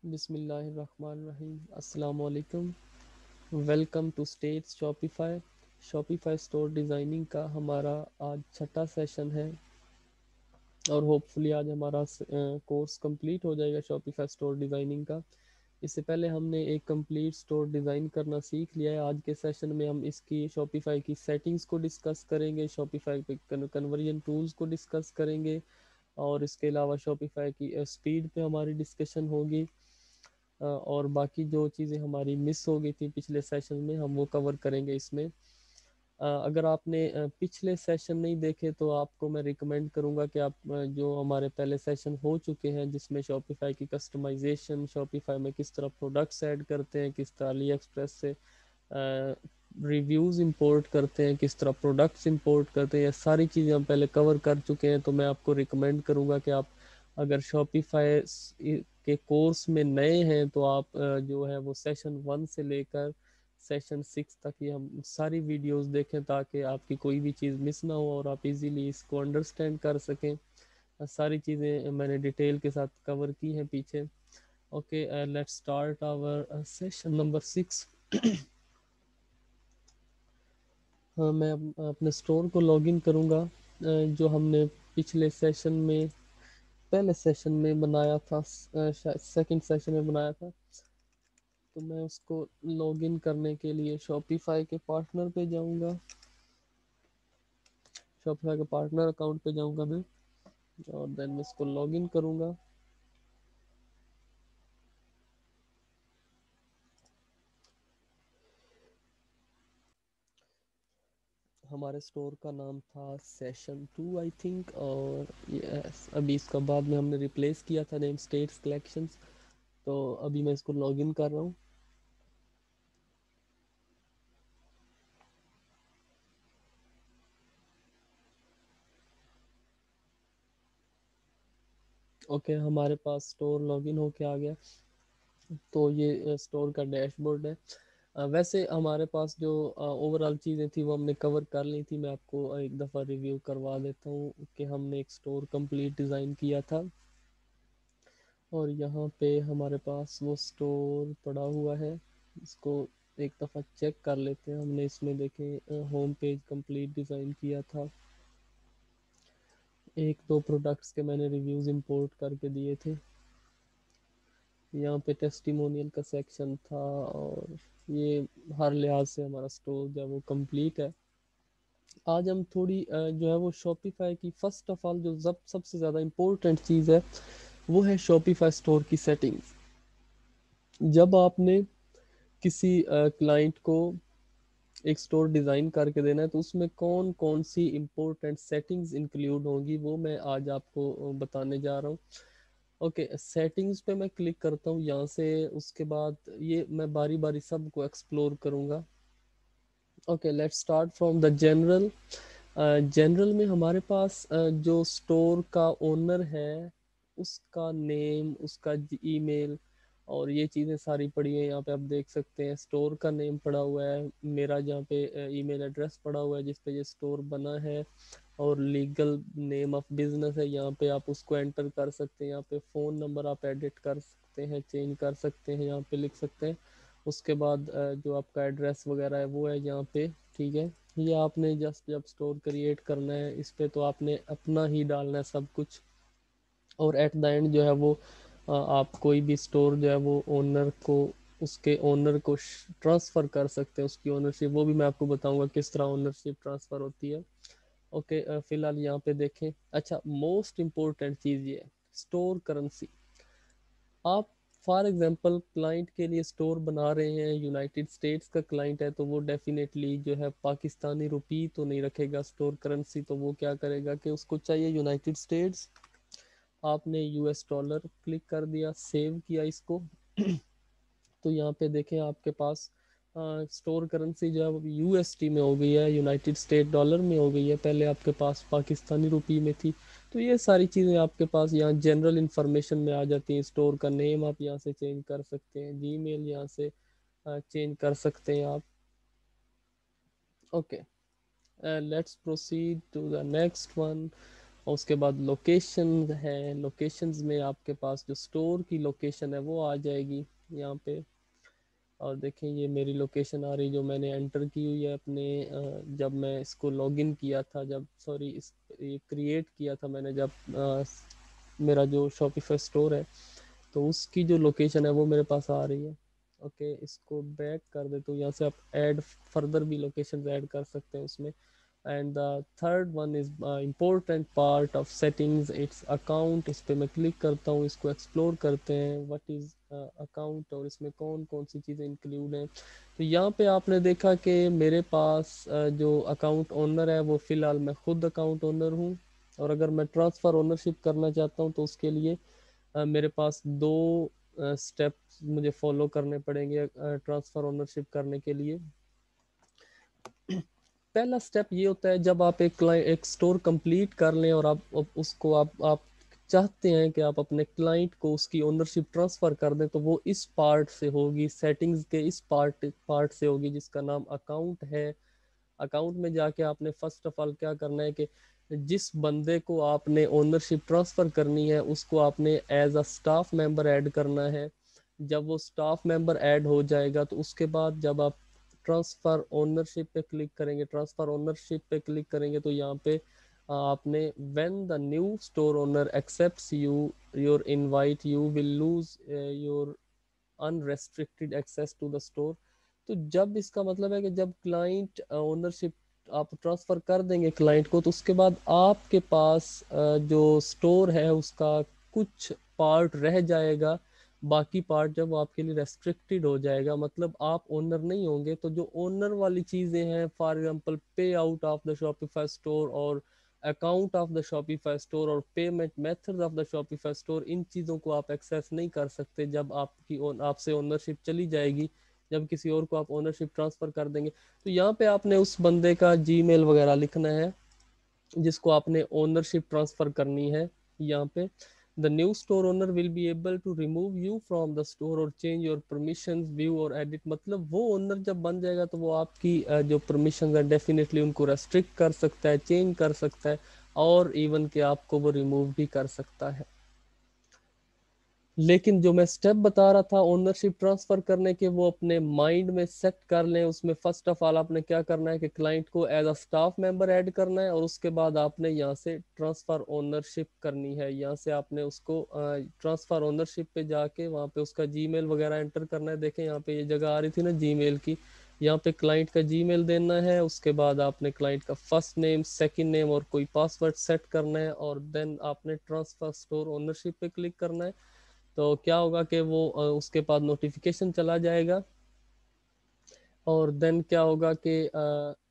बिस्मिल्लाहिर्रहमानिर्रहीम। अस्सलाम वालेकुम। Welcome to states Shopify. Shopify store designing का हमारा आज छठा सेशन है और होपफुली आज हमारा कोर्स कंप्लीट हो जाएगा शॉपिफाई स्टोर डिज़ाइनिंग का। इससे पहले हमने एक कंप्लीट स्टोर डिज़ाइन करना सीख लिया है। आज के सेशन में हम इसकी शॉपिफाई की सेटिंग्स को डिस्कस करेंगे, शॉपिफाई के कन्वर्जन टूल्स को डिस्कस करेंगे और इसके अलावा शॉपिफाई की स्पीड पे हमारी डिस्कशन होगी। और बाकी जो चीज़ें हमारी मिस हो गई थी पिछले सेशन में हम वो कवर करेंगे इसमें। अगर आपने पिछले सेशन नहीं देखे तो आपको मैं रिकमेंड करूँगा कि आप जो हमारे पहले सेशन हो चुके हैं जिसमें शॉपिफाई की कस्टमाइजेशन, शॉपिफाई में किस तरह प्रोडक्ट्स ऐड करते हैं, किस तरह अली एक्सप्रेस से रिव्यूज़ इंपोर्ट करते हैं, किस तरह प्रोडक्ट्स इंपोर्ट करते हैं, ये सारी चीज़ें हम पहले कवर कर चुके हैं। तो मैं आपको रिकमेंड करूँगा कि आप अगर शॉपिफाई के कोर्स में नए हैं तो आप जो है वो सेशन 1 से लेकर सेशन 6 तक ये हम सारी वीडियोस देखें ताकि आपकी कोई भी चीज़ मिस ना हो और आप इजीली इसको अंडरस्टैंड कर सकें। सारी चीज़ें मैंने डिटेल के साथ कवर की हैं पीछे। Okay, let's start our session number 6। हाँ, मैं अपने स्टोर को लॉगिन करूँगा जो हमने पिछले सेशन में, पहले सेशन में बनाया था, शायद सेकंड सेशन में बनाया था। तो मैं उसको लॉगिन करने के लिए शॉपिफाई के पार्टनर पे जाऊँगा, शॉपिफाई के पार्टनर अकाउंट पे जाऊँगा मैं और देन मैं इसको लॉगिन करूँगा। हमारे स्टोर का नाम था सेशन 2 आई थिंक, और यस अभी इसका बाद में हमने रिप्लेस किया था नेम स्टेट्स कलेक्शंस। तो अभी मैं इसको लॉगिन कर रहा हूँ। ओके, हमारे पास स्टोर लॉगिन होके आ गया। तो ये स्टोर का डैशबोर्ड है। वैसे हमारे पास जो ओवरऑल चीज़ें थी वो हमने कवर कर ली थी। मैं आपको एक दफ़ा रिव्यू करवा देता हूँ कि हमने एक स्टोर कंप्लीट डिज़ाइन किया था और यहाँ पे हमारे पास वो स्टोर पड़ा हुआ है। इसको एक दफ़ा चेक कर लेते हैं। हमने इसमें देखें होम पेज कंप्लीट डिज़ाइन किया था। एक दो प्रोडक्ट्स के मैंने रिव्यूज़ इंपोर्ट करके दिए थे। यहाँ पे टेस्टिमोनियल का सेक्शन था और ये हर लिहाज से हमारा स्टोर जो है वो कंप्लीट है। आज हम थोड़ी जो है वो शॉपिफाई की फर्स्ट ऑफ ऑल जो सबसे ज़्यादा इम्पोर्टेंट चीज़ है वो है शॉपिफाई स्टोर की सेटिंग्स। जब आपने किसी क्लाइंट को एक स्टोर डिज़ाइन करके देना है तो उसमें कौन कौन सी इम्पोर्टेंट सेटिंग्स इंक्लूड होंगी वो मैं आज आपको बताने जा रहा हूँ। ओके, सेटिंग्स पे मैं क्लिक करता हूँ यहाँ से। उसके बाद ये मैं बारी बारी सबको एक्सप्लोर करूँगा। Okay, let's start from the general. General में हमारे पास जो स्टोर का ओनर है उसका नेम, उसका ईमेल और ये चीज़ें सारी पड़ी हैं। यहाँ पे आप देख सकते हैं स्टोर का नेम पड़ा हुआ है, मेरा जहाँ पे ईमेल एड्रेस पड़ा हुआ है जिस पे ये स्टोर बना है और लीगल नेम ऑफ बिजनेस है। यहाँ पे आप उसको एंटर कर सकते हैं। यहाँ पे फ़ोन नंबर आप एडिट कर सकते हैं, चेंज कर सकते हैं, यहाँ पे लिख सकते हैं। उसके बाद जो आपका एड्रेस वगैरह है वो है यहाँ पे। ठीक है, ये आपने जस्ट जब स्टोर क्रिएट करना है इस पे तो आपने अपना ही डालना है सब कुछ। और एट द एंड जो है वो आप कोई भी स्टोर जो है वो ओनर को, उसके ओनर को ट्रांसफ़र कर सकते हैं उसकी ओनरशिप। वो भी मैं आपको बताऊंगा किस तरह ओनरशिप ट्रांसफ़र होती है। ओके, फिलहाल यहाँ पे देखें। अच्छा, मोस्ट इम्पोर्टेंट चीज़ ये है स्टोर करेंसी। आप फॉर एग्जांपल क्लाइंट के लिए स्टोर बना रहे हैं, यूनाइटेड स्टेट्स का क्लाइंट है तो वो डेफिनेटली जो है पाकिस्तानी रुपी तो नहीं रखेगा स्टोर करेंसी। तो वो क्या करेगा कि उसको चाहिए यूनाइटेड स्टेट्स। आपने यूएस डॉलर क्लिक कर दिया, सेव किया इसको। तो यहाँ पे देखें आपके पास स्टोर करेंसी जो है वो यूएसटी में हो गई है, यूनाइटेड स्टेट डॉलर में हो गई है। पहले आपके पास पाकिस्तानी रुपी में थी। तो ये सारी चीज़ें आपके पास यहाँ जनरल इंफॉर्मेशन में आ जाती हैं। स्टोर का नेम आप यहाँ से चेंज कर सकते हैं, जीमेल यहाँ से चेंज कर सकते हैं आप। Okay, let's proceed to the next one. और उसके बाद लोकेशन है, लोकेशंस में आपके पास जो स्टोर की लोकेशन है वो आ जाएगी यहाँ पे। और देखें ये मेरी लोकेशन आ रही जो मैंने एंटर की हुई है अपने जब मैं इसको लॉगिन किया था, जब सॉरी इस ये क्रिएट किया था मैंने, जब मेरा जो शॉपिफाई स्टोर है तो उसकी जो लोकेशन है वो मेरे पास आ रही है। ओके, इसको बैक कर दे तो यहाँ से आप ऐड फर्दर भी लोकेशन ऐड कर सकते हैं उसमें। And the third one is important part of settings, it's account. इस पर मैं क्लिक करता हूँ, इसको एक्सप्लोर करते हैं व्हाट इज़ अकाउंट और इसमें कौन कौन सी चीज़ें इंक्लूड हैं। तो यहाँ पे आपने देखा कि मेरे पास जो अकाउंट ओनर है वो फ़िलहाल मैं खुद अकाउंट ओनर हूँ। और अगर मैं ट्रांसफ़र ओनरशिप करना चाहता हूँ तो उसके लिए मेरे पास दो स्टेप्स मुझे फॉलो करने पड़ेंगे ट्रांसफ़र ओनरशिप करने के लिए। पहला स्टेप ये होता है जब आप एक स्टोर कंप्लीट कर लें और आप उसको आप चाहते हैं कि आप अपने क्लाइंट को उसकी ओनरशिप ट्रांसफ़र कर दें, तो वो इस पार्ट से होगी, सेटिंग्स के इस पार्ट से होगी जिसका नाम अकाउंट है। अकाउंट में जाके आपने फर्स्ट ऑफ ऑल क्या करना है कि जिस बंदे को आपने ओनरशिप ट्रांसफ़र करनी है उसको आपने as a staff member add करना है। जब वो स्टाफ मेंबर ऐड हो जाएगा तो उसके बाद जब आप ट्रांसफ़र ओनरशिप पे क्लिक करेंगे, ट्रांसफ़र ओनरशिप पे क्लिक करेंगे तो यहाँ पे आपने when the new store owner accepts your invite you will lose your unrestricted access to the store. तो जब इसका मतलब है कि जब क्लाइंट ओनरशिप आप ट्रांसफ़र कर देंगे क्लाइंट को तो उसके बाद आपके पास जो स्टोर है उसका कुछ पार्ट रह जाएगा, बाकी पार्ट जब आपके लिए रेस्ट्रिक्टेड हो जाएगा, मतलब आप ओनर नहीं होंगे तो जो ओनर वाली चीज़ें हैं, for example pay out of the Shopify store और account of the Shopify store और payment method of the Shopify store, इन चीज़ों को आप एक्सेस नहीं कर सकते जब आपसे ओनरशिप चली जाएगी। जब किसी और को आप ओनरशिप ट्रांसफ़र कर देंगे तो यहाँ पे आपने उस बंदे का जीमेल वगैरह लिखना है जिसको आपने ओनरशिप ट्रांसफ़र करनी है। यहाँ पे the new store owner will be able to remove you from the store और चेंज योर परमिशंस व्यू और एडिट, मतलब वो ओनर जब बन जाएगा तो वो आपकी जो परमिशंस है डेफिनेटली उनको रेस्ट्रिक्ट कर सकता है, चेंज कर सकता है और इवन के आपको वो रिमूव भी कर सकता है। लेकिन जो मैं स्टेप बता रहा था ओनरशिप ट्रांसफर करने के, वो अपने माइंड में सेट कर लें। उसमें फर्स्ट ऑफ ऑल आपने क्या करना है कि क्लाइंट को as a staff member add करना है और उसके बाद आपने यहाँ से ट्रांसफर ओनरशिप करनी है। यहाँ से आपने उसको ट्रांसफर ओनरशिप पे जाके वहाँ पे उसका जीमेल वगैरह एंटर करना है। देखें यहाँ पे ये जगह आ रही थी ना जीमेल की, यहाँ पे क्लाइंट का जीमेल देना है। उसके बाद आपने क्लाइंट का फर्स्ट नेम, सेकंड नेम और कोई पासवर्ड सेट करना है और देन आपने ट्रांसफर स्टोर ओनरशिप पे क्लिक करना है। तो क्या होगा कि वो उसके बाद नोटिफिकेशन चला जाएगा और देन क्या होगा कि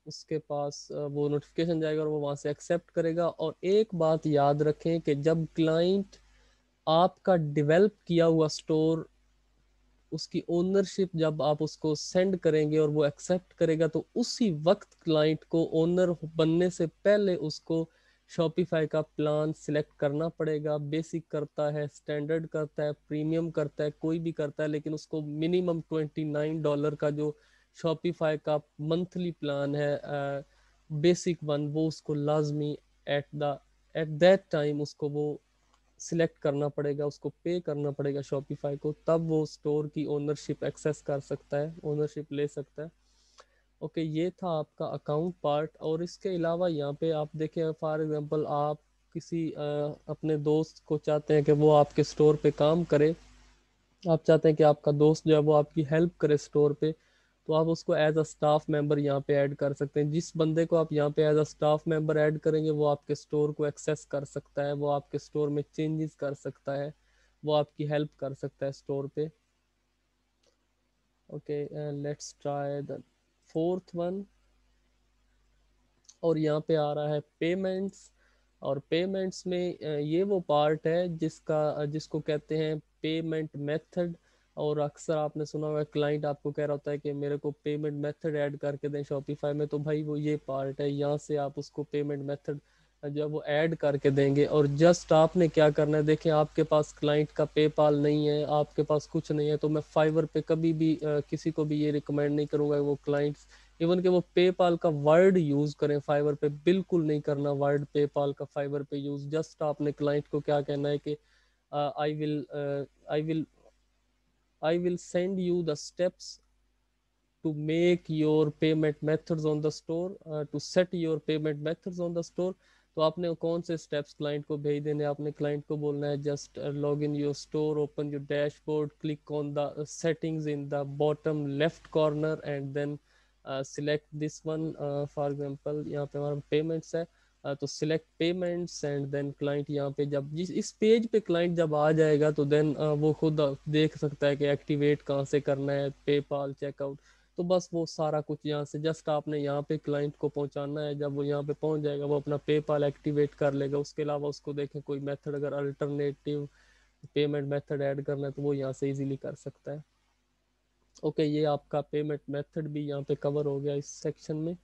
उसके पास वो नोटिफिकेशन जाएगा और वो वहाँ से एक्सेप्ट करेगा। और एक बात याद रखें कि जब क्लाइंट आपका डेवलप किया हुआ स्टोर, उसकी ओनरशिप जब आप उसको सेंड करेंगे और वो एक्सेप्ट करेगा तो उसी वक्त क्लाइंट को ओनर बनने से पहले उसको शॉपिफाई का प्लान सिलेक्ट करना पड़ेगा। बेसिक करता है, स्टैंडर्ड करता है, प्रीमियम करता है, कोई भी करता है, लेकिन उसको मिनिमम $29 का जो शॉपिफाई का मंथली प्लान है बेसिक वन, वो उसको लाजमी एट दैट टाइम उसको वो सिलेक्ट करना पड़ेगा, उसको पे करना पड़ेगा शॉपिफाई को, तब वो स्टोर की ओनरशिप एक्सेस कर सकता है, ओनरशिप ले सकता है। ओके, ये था आपका अकाउंट पार्ट। और इसके अलावा यहाँ पे आप देखें फॉर एग्जांपल आप किसी अपने दोस्त को चाहते हैं कि वो आपके स्टोर पे काम करे, आप चाहते हैं कि आपका दोस्त जो है वो आपकी हेल्प करे स्टोर पे, तो आप उसको एज अ स्टाफ मेंबर यहाँ पे ऐड कर सकते हैं। जिस बंदे को आप यहाँ पे as a staff member add करेंगे वो आपके स्टोर को एक्सेस कर सकता है, वो आपके स्टोर में चेंजेस कर सकता है, वो आपकी हेल्प कर सकता है स्टोर पे। Okay, let's try the fourth one. और यहाँ पे आ रहा है पेमेंट्स। और पेमेंट्स में ये वो पार्ट है जिसको कहते हैं पेमेंट मेथड। और अक्सर आपने सुना होगा क्लाइंट आपको कह रहा होता है कि मेरे को पेमेंट मेथड ऐड करके दें शॉपिफाई में, तो भाई वो ये पार्ट है, यहाँ से आप उसको पेमेंट मेथड जो है वो ऐड करके देंगे। और जस्ट आपने क्या करना है, देखें आपके पास क्लाइंट का पेपाल नहीं है, आपके पास कुछ नहीं है, तो मैं फाइवर पे कभी भी किसी को भी ये रिकमेंड नहीं करूँगा वो क्लाइंट्स इवन कि वो पेपाल का वर्ड यूज करें फाइवर पे, बिल्कुल नहीं करना वर्ड पेपाल का फाइवर पे यूज। जस्ट आपने क्लाइंट को क्या कहना है कि I will I will I will send you the steps to make your payment methods on the store, to set your payment methods on the store। तो आपने कौन से स्टेप्स क्लाइंट को भेज देने, आपने क्लाइंट को बोलना है just log in your store, open your dashboard, click on the settings in the bottom left corner and then select this one. For example यहाँ पे हमारा पेमेंट्स है, तो select payments and then client यहाँ पे जब जिस इस पेज पे क्लाइंट जब आ जाएगा तो देन वो खुद देख सकता है कि एक्टिवेट कहाँ से करना है पेपाल चेकआउट। तो बस वो सारा कुछ यहाँ से जस्ट आपने यहाँ पे क्लाइंट को पहुँचाना है। जब वो यहाँ पे पहुँच जाएगा वो अपना पेपाल एक्टिवेट कर लेगा। उसके अलावा उसको देखें कोई मेथड अगर अल्टरनेटिव पेमेंट मेथड ऐड करना है तो वो यहाँ से इजीली कर सकता है। ओके, ये आपका पेमेंट मेथड भी यहाँ पे कवर हो गया इस सेक्शन में।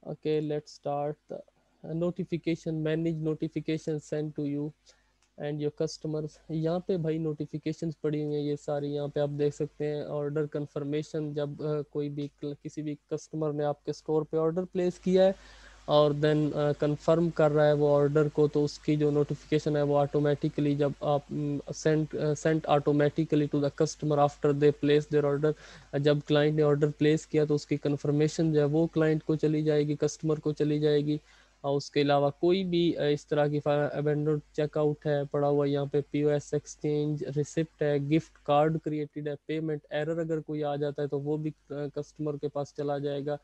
Okay, let's start notification, manage notification send to you and your customers. यहाँ पे भाई नोटिफिकेशंस पड़ी हुई हैं ये सारी, यहाँ पे आप देख सकते हैं ऑर्डर कंफर्मेशन। जब कोई भी किसी भी कस्टमर ने आपके स्टोर पे ऑर्डर प्लेस किया है और देन कंफर्म कर रहा है वो ऑर्डर को, तो उसकी जो नोटिफिकेशन है वो ऑटोमेटिकली जब आप sent automatically to the customer after they place their order. जब क्लाइंट ने ऑर्डर प्लेस किया तो उसकी कंफर्मेशन जो है वो क्लाइंट को चली जाएगी, कस्टमर को चली जाएगी। और उसके अलावा कोई भी इस तरह की अबेंडन चेकआउट है पड़ा हुआ, यहाँ पे पीओएस एक्सचेंज रिसिप्ट है, गिफ्ट कार्ड क्रिएटेड है, पेमेंट एरर अगर कोई आ जाता है तो वो भी कस्टमर के पास चला जाएगा।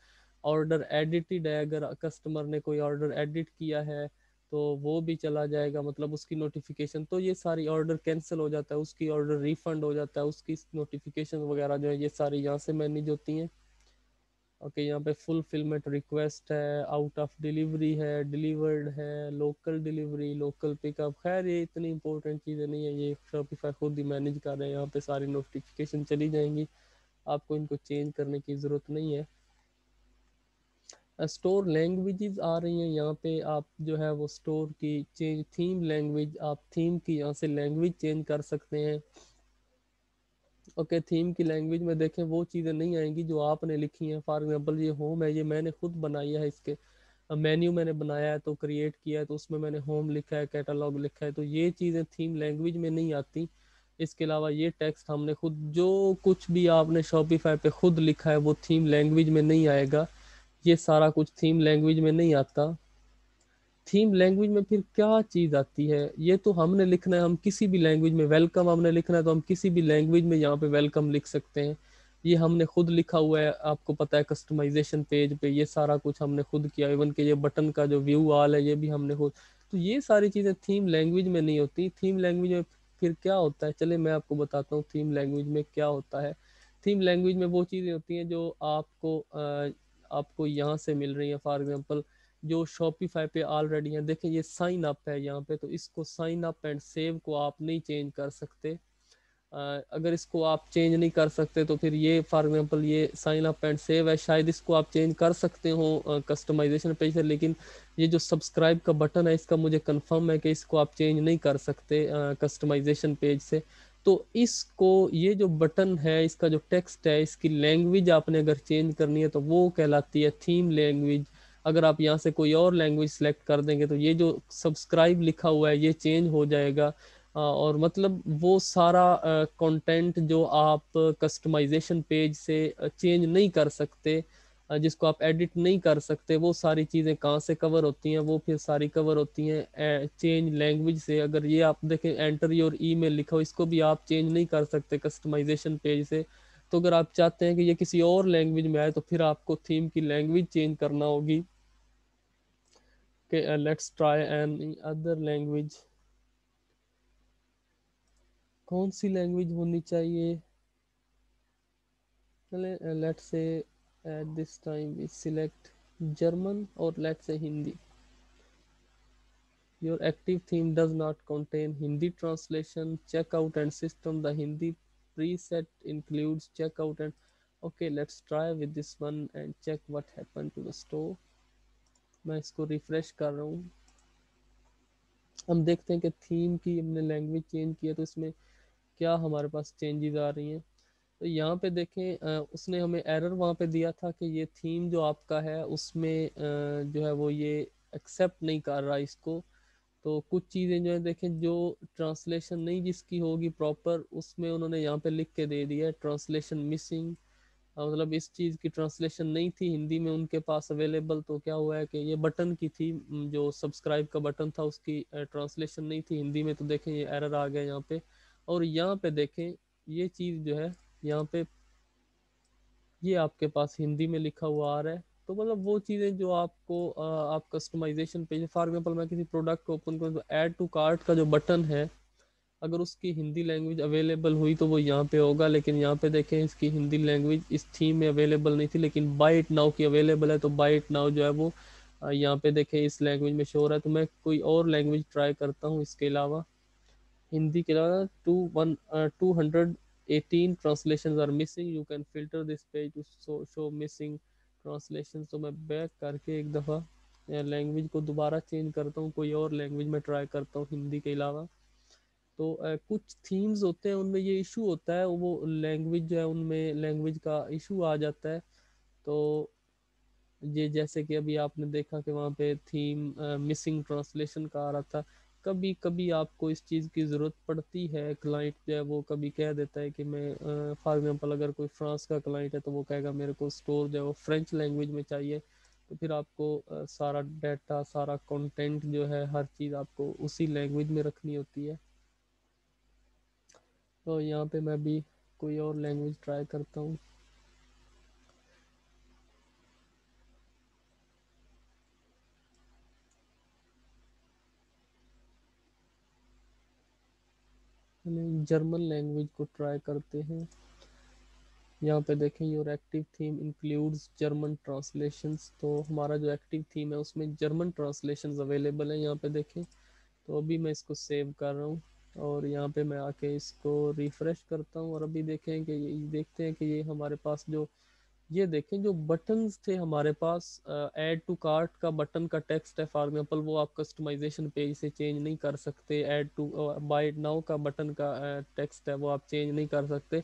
ऑर्डर एडिटेड है, अगर कस्टमर ने कोई ऑर्डर एडिट किया है तो वो भी चला जाएगा, मतलब उसकी नोटिफिकेशन। तो ये सारी ऑर्डर कैंसिल हो जाता है, उसकी ऑर्डर रिफंड हो जाता है, उसकी नोटिफिकेशन वगैरह जो है ये सारी यहाँ से मैनेज होती हैं। ओके, यहाँ पे फुलफिलमेंट रिक्वेस्ट है, आउट ऑफ डिलीवरी है, डिलीवर्ड है, लोकल डिलीवरी, लोकल पिकअप। खैर ये इतनी इंपॉर्टेंट चीज़ें नहीं है, ये शॉपिफाई खुद ही मैनेज कर रहे हैं। यहाँ पे सारी नोटिफिकेशन चली जाएंगी, आपको इनको चेंज करने की ज़रूरत नहीं है। स्टोर लैंग्वेजेस आ रही हैं यहाँ पे, आप जो है वो स्टोर की चेंज थीम लैंग्वेज, आप थीम की यहाँ से लैंग्वेज चेंज कर सकते हैं। ओके, थीम की लैंग्वेज में देखें वो चीज़ें नहीं आएंगी जो आपने लिखी हैं। फॉर एग्जांपल ये होम है, ये मैंने खुद बनाई है, इसके मेन्यू मैंने बनाया है तो क्रिएट किया है तो उसमें मैंने होम लिखा है, कैटलॉग लिखा है, तो ये चीज़ें थीम लैंग्वेज में नहीं आती। इसके अलावा ये टेक्स्ट हमने खुद, जो कुछ भी आपने शॉपिफाई पे खुद लिखा है वो थीम लैंग्वेज में नहीं आएगा, ये सारा कुछ थीम लैंग्वेज में नहीं आता। थीम लैंग्वेज में फिर क्या चीज़ आती है, ये तो हमने लिखना है, हम किसी भी लैंग्वेज में वेलकम हमने लिखना है तो हम किसी भी लैंग्वेज में यहाँ पे वेलकम लिख सकते हैं। ये हमने खुद लिखा हुआ है, आपको पता है कस्टमाइजेशन पेज पे ये सारा कुछ हमने खुद किया। इवन के ये बटन का जो व्यू ऑल है ये भी हमने खुद। तो ये सारी चीज़ें थीम लैंग्वेज में नहीं होती। थीम लैंग्वेज में फिर क्या होता है, चले मैं आपको बताता हूँ थीम लैंग्वेज में क्या होता है। थीम लैंग्वेज में वो चीज़ें होती हैं जो आपको यहाँ से मिल रही है। फॉर एग्जांपल जो शॉपिफाई पे ऑलरेडी है, देखें ये साइन अप है यहाँ पे, तो इसको साइन अप एंड सेव को आप नहीं चेंज कर सकते। अगर इसको आप चेंज नहीं कर सकते तो फिर ये फॉर एग्जांपल ये साइन अप एंड सेव है, शायद इसको आप चेंज कर सकते हो कस्टमाइजेशन पेज से, लेकिन ये जो सब्सक्राइब का बटन है इसका मुझे कंफर्म है कि इसको आप चेंज नहीं कर सकते कस्टमाइजेशन पेज से। तो इसको, ये जो बटन है इसका जो टेक्स्ट है इसकी लैंग्वेज आपने अगर चेंज करनी है तो वो कहलाती है थीम लैंग्वेज। अगर आप यहाँ से कोई और लैंग्वेज सेलेक्ट कर देंगे तो ये जो सब्सक्राइब लिखा हुआ है ये चेंज हो जाएगा। और मतलब वो सारा कंटेंट जो आप कस्टमाइजेशन पेज से चेंज नहीं कर सकते, जिसको आप एडिट नहीं कर सकते, वो सारी चीज़ें कहाँ से कवर होती हैं, वो फिर सारी कवर होती हैं चेंज लैंग्वेज से। अगर ये आप देखें एंटर योर ईमेल लिखा हो, इसको भी आप चेंज नहीं कर सकते कस्टमाइजेशन पेज से। तो अगर आप चाहते हैं कि ये किसी और लैंग्वेज में आए तो फिर आपको थीम की लैंग्वेज चेंज करना होगी। Let's try an other language. कौन सी लैंग्वेज होनी चाहिए, चले let's say at this time we select German और let's say Hindi. Your active theme does not contain Hindi translation, checkout and system, the hindi preset includes checkout and okay, let's try with this one and check what happened to the store। मैं इसको refresh कर रहा हूँ, हम देखते हैं कि theme की हमने लैंग्वेज चेंज किया तो इसमें क्या हमारे पास चेंजेस आ रही हैं। तो यहाँ पे देखें उसने हमें एरर वहाँ पे दिया था कि ये थीम जो आपका है उसमें जो है वो ये एक्सेप्ट नहीं कर रहा इसको। तो कुछ चीज़ें जो है देखें, जो ट्रांसलेशन नहीं जिसकी होगी प्रॉपर, उसमें उन्होंने यहाँ पे लिख के दे दिया है ट्रांसलेशन मिसिंग। मतलब इस चीज़ की ट्रांसलेशन नहीं थी हिंदी में उनके पास अवेलेबल। तो क्या हुआ है कि ये बटन की थी, जो सब्सक्राइब का बटन था उसकी ट्रांसलेशन नहीं थी हिंदी में। तो देखें ये एरर आ गया यहाँ पे। और यहाँ पे देखें ये चीज़ जो है यहाँ पे ये आपके पास हिंदी में लिखा हुआ आ रहा है। तो मतलब वो चीज़ें जो आपको आप कस्टमाइजेशन पेज, फॉर एग्जांपल मैं किसी प्रोडक्ट को ओपन करूँ तो ऐड टू कार्ट का जो बटन है, अगर उसकी हिंदी लैंग्वेज अवेलेबल हुई तो वो यहाँ पे होगा। लेकिन यहाँ पे देखें इसकी हिंदी लैंग्वेज इस थीम में अवेलेबल नहीं थी, लेकिन बाय इट नाउ की अवेलेबल है। तो बाय इट नाउ जो है वो यहाँ पे देखें इस लैंग्वेज में शो हो रहा है। तो मैं कोई और लैंग्वेज ट्राई करता हूँ इसके अलावा। हिंदी के अलावा 218 translation are missing, you can filter this page to show missing translation. तो मैं बैक करके एक दफ़ा लैंग्वेज को दोबारा चेंज करता हूँ, कोई और लैंग्वेज में ट्राई करता हूँ हिंदी के अलावा। तो कुछ थीम्स होते हैं उनमें ये इशू होता है, वो लैंग्वेज जो है उनमें लैंग्वेज का इशू आ जाता है। तो ये जैसे कि अभी आपने देखा कि वहाँ पे थीम मिसिंग ट्रांसलेशन का आ रहा था। कभी कभी आपको इस चीज़ की ज़रूरत पड़ती है, क्लाइंट जो है वो कभी कह देता है कि मैं फॉर एग्जांपल अगर कोई फ्रांस का क्लाइंट है तो वो कहेगा मेरे को स्टोर जो है वो फ्रेंच लैंग्वेज में चाहिए। तो फिर आपको सारा डाटा, सारा कंटेंट जो है, हर चीज़ आपको उसी लैंग्वेज में रखनी होती है। तो यहाँ पे मैं भी कोई और लैंग्वेज ट्राई करता हूँ। जर्मन लैंग्वेज को ट्राई करते हैं। यहाँ पे देखें your active theme includes German translations. तो हमारा जो एक्टिव थीम है उसमें जर्मन ट्रांसलेशंस अवेलेबल है। यहाँ पे देखें, तो अभी मैं इसको सेव कर रहा हूँ और यहाँ पे मैं आके इसको रिफ्रेश करता हूँ। और अभी देखें कि ये देखते हैं कि ये हमारे पास जो ये देखें जो बटन्स थे हमारे पास, ऐड टू कार्ट का बटन का टेक्स्ट है फॉर एग्जांपल, वो आप कस्टमाइजेशन पेज से चेंज नहीं कर सकते। ऐड टू बाय नाउ का बटन का टेक्स्ट है वो आप चेंज नहीं कर सकते।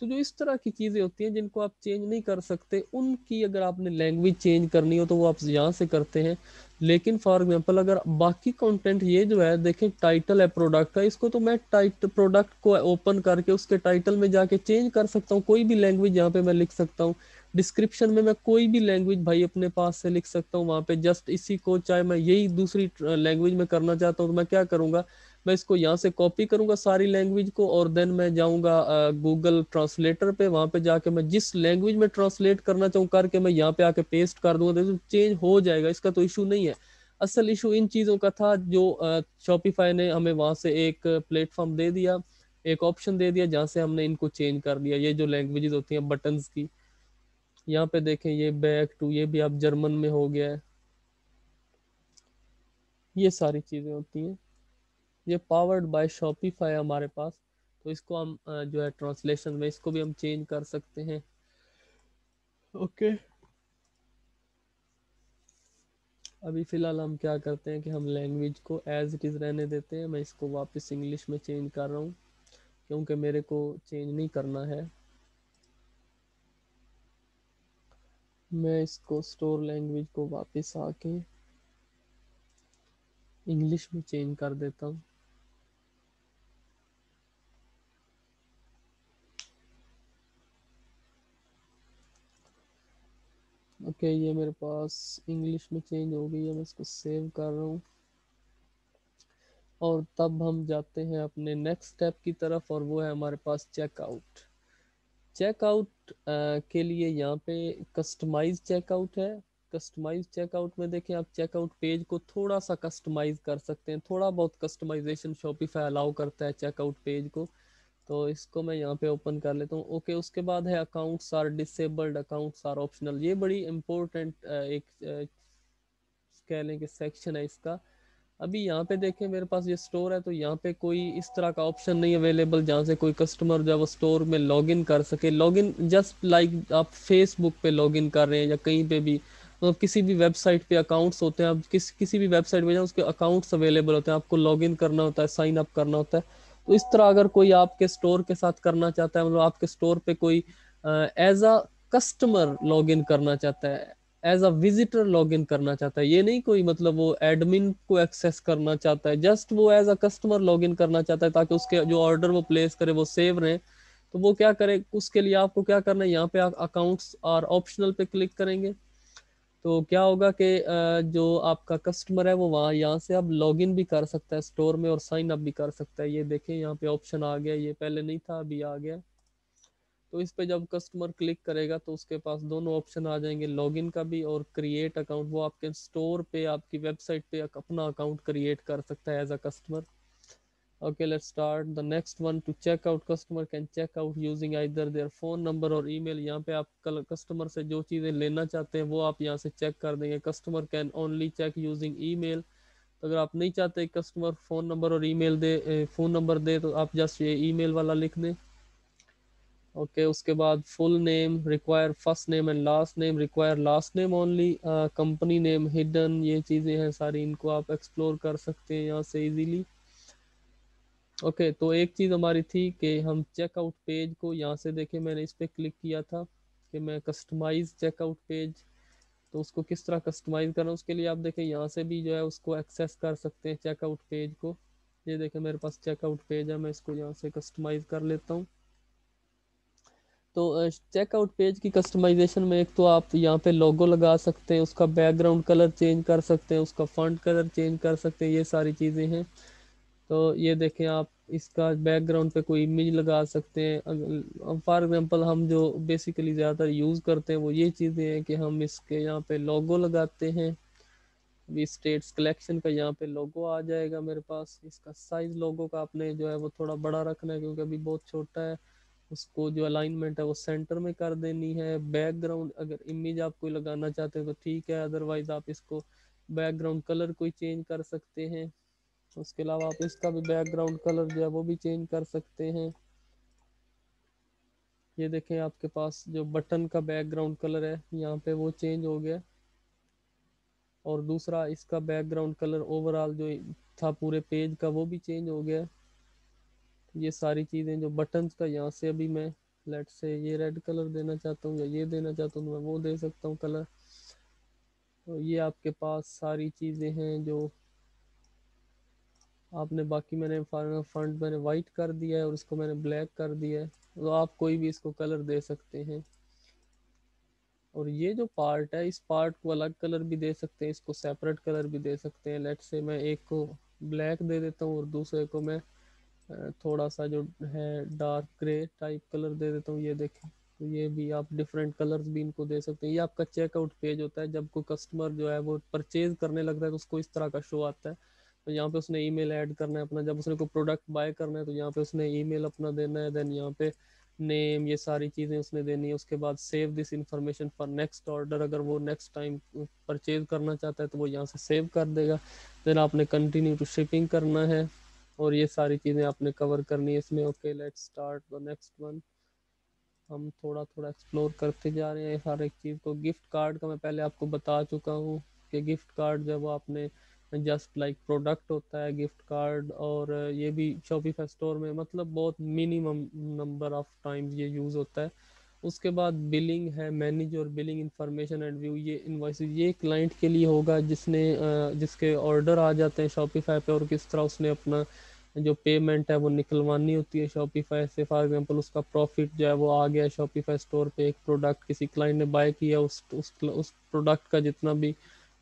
तो जो इस तरह की चीज़ें होती हैं जिनको आप चेंज नहीं कर सकते, उनकी अगर आपने लैंग्वेज चेंज करनी हो तो वो आप यहाँ से करते हैं। लेकिन फॉर एग्जांपल अगर बाकी कंटेंट, ये जो है देखें टाइटल है प्रोडक्ट का, इसको तो मैं टाइटल प्रोडक्ट को ओपन करके उसके टाइटल में जाके चेंज कर सकता हूँ। कोई भी लैंग्वेज यहाँ पे मैं लिख सकता हूँ। डिस्क्रिप्शन में मैं कोई भी लैंग्वेज भाई अपने पास से लिख सकता हूँ वहाँ पे। जस्ट इसी को चाहे मैं यही दूसरी लैंग्वेज में करना चाहता हूँ तो मैं क्या करूँगा, मैं इसको यहाँ से कॉपी करूँगा सारी लैंग्वेज को, और देन मैं जाऊँगा गूगल ट्रांसलेटर पे, वहाँ पे जाके मैं जिस लैंग्वेज में ट्रांसलेट करना चाहूँ करके मैं यहाँ पे आके पेस्ट कर दूंगा तो चेंज हो जाएगा। इसका तो इशू नहीं है। असल इशू इन चीज़ों का था जो शॉपिफाई ने हमें वहाँ से एक प्लेटफॉर्म दे दिया, एक ऑप्शन दे दिया जहाँ से हमने इनको चेंज कर दिया। ये जो लैंग्वेजेस होती हैं बटन्स की, यहाँ पे देखें ये बैक टू, ये भी आप जर्मन में हो गया है। ये सारी चीज़ें होती हैं। ये पावर्ड बाय शॉपिफाई हमारे पास। तो इसको हम जो है ट्रांसलेशन में इसको भी हम चेंज कर सकते हैं। ओके, अभी फ़िलहाल हम क्या करते हैं कि हम लैंग्वेज को एज इट इज़ रहने देते हैं। मैं इसको वापस इंग्लिश में चेंज कर रहा हूँ क्योंकि मेरे को चेंज नहीं करना है। मैं इसको स्टोर लैंग्वेज को वापस आके इंग्लिश में चेंज कर देता हूँ। ओके, ये मेरे पास इंग्लिश में चेंज हो गई है। मैं इसको सेव कर रहा हूँ और तब हम जाते हैं अपने नेक्स्ट स्टेप की तरफ, और वो है हमारे पास चेकआउट। चेकआउट के लिए यहाँ पे कस्टमाइज चेकआउट है। कस्टमाइज चेकआउट में देखें आप चेकआउट पेज को थोड़ा सा कस्टमाइज कर सकते हैं, थोड़ा बहुत कस्टमाइजेशन शॉपिफाई अलाउ करता है चेकआउट पेज को। तो इसको मैं यहाँ पे ओपन कर लेता हूँ। ओके, उसके बाद है accounts are disabled, accounts are optional. ये बड़ी इंपॉर्टेंट एक कह लें कि सेक्शन है इसका। अभी यहाँ पे देखें मेरे पास ये स्टोर है, तो यहाँ पे कोई इस तरह का ऑप्शन नहीं अवेलेबल जहाँ से कोई कस्टमर जो है वो स्टोर में लॉगिन कर सके। लॉगिन जस्ट लाइक आप फेसबुक पे लॉगिन कर रहे हैं या कहीं पे भी, मतलब किसी भी वेबसाइट पे अकाउंट्स होते हैं। आप किसी भी वेबसाइट पे जाए उसके अकाउंट्स अवेलेबल होते हैं, आपको लॉगिन करना होता है, साइन अप करना होता है। तो इस तरह अगर कोई आपके स्टोर के साथ करना चाहता है, मतलब आपके स्टोर पे कोई as a customer log in करना चाहता है, as a visitor log in करना चाहता है, ये नहीं कोई मतलब वो एडमिन को एक्सेस करना चाहता है, जस्ट वो as a customer log in करना चाहता है ताकि उसके जो ऑर्डर वो प्लेस करे वो सेव रहे, तो वो क्या करे, उसके लिए आपको क्या करना है, यहाँ पे आप अकाउंट्स और ऑप्शनल पे क्लिक करेंगे। तो क्या होगा कि जो आपका कस्टमर है वो वहाँ यहाँ से अब लॉगिन भी कर सकता है स्टोर में और साइन अप भी कर सकता है। ये देखें यहाँ पे ऑप्शन आ गया, ये पहले नहीं था अभी आ गया। तो इस पे जब कस्टमर क्लिक करेगा तो उसके पास दोनों ऑप्शन आ जाएंगे, लॉगिन का भी और क्रिएट अकाउंट। वो आपके स्टोर पे आपकी वेबसाइट पे अपना अकाउंट क्रिएट कर सकता है as a customer. Okay, let's start. The next one, to check out, customer can check out using either their phone number or email. यहाँ पे आप कस्टमर से जो चीज़ें लेना चाहते हैं वो आप यहाँ से चेक कर देंगे। Customer can only check using email. तो अगर आप नहीं चाहते कस्टमर फ़ोन नंबर और ईमेल दे, फ़ोन नंबर दे, तो आप जस्ट ये ईमेल वाला लिख दें। ओके, उसके बाद full name require first name and last name, require last name only, company name hidden, ये चीज़ें हैं सारी, इनको आप एक्सप्लोर कर सकते हैं यहाँ से इजीली। ओके तो एक चीज़ हमारी थी कि हम चेकआउट पेज को यहाँ से देखें, मैंने इस पर क्लिक किया था कि मैं कस्टमाइज चेकआउट पेज, तो उसको किस तरह कस्टमाइज करना, उसके लिए आप देखें यहाँ से भी जो है उसको एक्सेस कर सकते हैं चेकआउट पेज को। ये देखें मेरे पास चेकआउट पेज है, मैं इसको यहाँ से कस्टमाइज कर लेता हूँ। तो चेकआउट पेज की कस्टमाइजेशन में एक तो आप यहाँ पे लोगो लगा सकते हैं, उसका बैकग्राउंड कलर चेंज कर सकते हैं, उसका फॉन्ट कलर चेंज कर सकते हैं, ये सारी चीज़ें हैं। तो ये देखें आप इसका बैकग्राउंड पे कोई इमेज लगा सकते हैं। फॉर एग्जांपल हम जो बेसिकली ज़्यादातर यूज़ करते हैं वो ये चीज़ें हैं कि हम इसके यहाँ पे लोगो लगाते हैं। अभी स्टेट्स कलेक्शन का यहाँ पे लोगो आ जाएगा मेरे पास। इसका साइज़ लोगो का आपने जो है वो थोड़ा बड़ा रखना है क्योंकि अभी बहुत छोटा है। उसको जो अलाइनमेंट है वो सेंटर में कर देनी है। बैकग्राउंड अगर इमेज आप कोई लगाना चाहते हो तो ठीक है, अदरवाइज आप इसको बैकग्राउंड कलर कोई चेंज कर सकते हैं। उसके अलावा आप इसका भी बैकग्राउंड कलर जो है वो भी चेंज कर सकते हैं। ये देखें आपके पास जो बटन का बैकग्राउंड कलर है यहाँ पे वो चेंज हो गया, और दूसरा इसका बैकग्राउंड कलर ओवरऑल जो था पूरे पेज का वो भी चेंज हो गया। ये सारी चीज़ें जो बटन्स का यहाँ से अभी मैं लेट से ये रेड कलर देना चाहता हूँ या ये देना चाहता हूँ, मैं वो दे सकता हूँ कलर। तो ये आपके पास सारी चीज़ें हैं जो आपने, बाकी मैंने फंड मैंने वाइट कर दिया है और इसको मैंने ब्लैक कर दिया है, तो आप कोई भी इसको कलर दे सकते हैं। और ये जो पार्ट है इस पार्ट को अलग कलर भी दे सकते हैं, इसको सेपरेट कलर भी दे सकते हैं। लेट से मैं एक को ब्लैक दे देता हूँ और दूसरे को मैं थोड़ा सा जो है डार्क ग्रे टाइप कलर दे देता हूँ। ये देखें, तो ये भी आप डिफरेंट कलर्स भी इनको दे सकते हैं। ये आपका चेकआउट पेज होता है, जब कोई कस्टमर जो है वो परचेज करने लगता है तो उसको इस तरह का शो आता है। तो यहाँ पे उसने ईमेल ऐड करना है अपना, जब उसने कोई प्रोडक्ट बाय करना है तो यहाँ पे उसने ईमेल अपना देना है, देन यहाँ पे नेम, ये सारी चीज़ें उसने देनी है। उसके बाद save this information for next order, अगर वो नेक्स्ट टाइम परचेज करना चाहता है तो वो यहाँ से सेव कर देगा। देन आपने कंटिन्यू टू शिपिंग करना है और ये सारी चीज़ें आपने कवर करनी है इसमें। Okay let's start the next one. हम थोड़ा थोड़ा एक्सप्लोर करते जा रहे हैं हर एक चीज़ को। गिफ्ट कार्ड का मैं पहले आपको बता चुका हूँ कि गिफ्ट कार्ड जब आपने जस्ट लाइक प्रोडक्ट होता है गिफ्ट कार्ड, और ये भी शॉपिफाई स्टोर में मतलब बहुत मिनिमम नंबर ऑफ टाइम्स ये यूज़ होता है। उसके बाद बिलिंग है, मैनेज और बिलिंग इंफॉर्मेशन एंड व्यू, ये इनवॉइसेस ये क्लाइंट के लिए होगा जिसने जिसके ऑर्डर आ जाते हैं शॉपिफाई पे, और किस तरह उसने अपना जो पेमेंट है वो निकलवानी होती है शॉपिफाई से। फॉर एग्जांपल उसका प्रॉफिट जो है वो आ गया शॉपिफाई स्टोर पे, एक प्रोडक्ट किसी क्लाइंट ने बाय किया, उस प्रोडक्ट का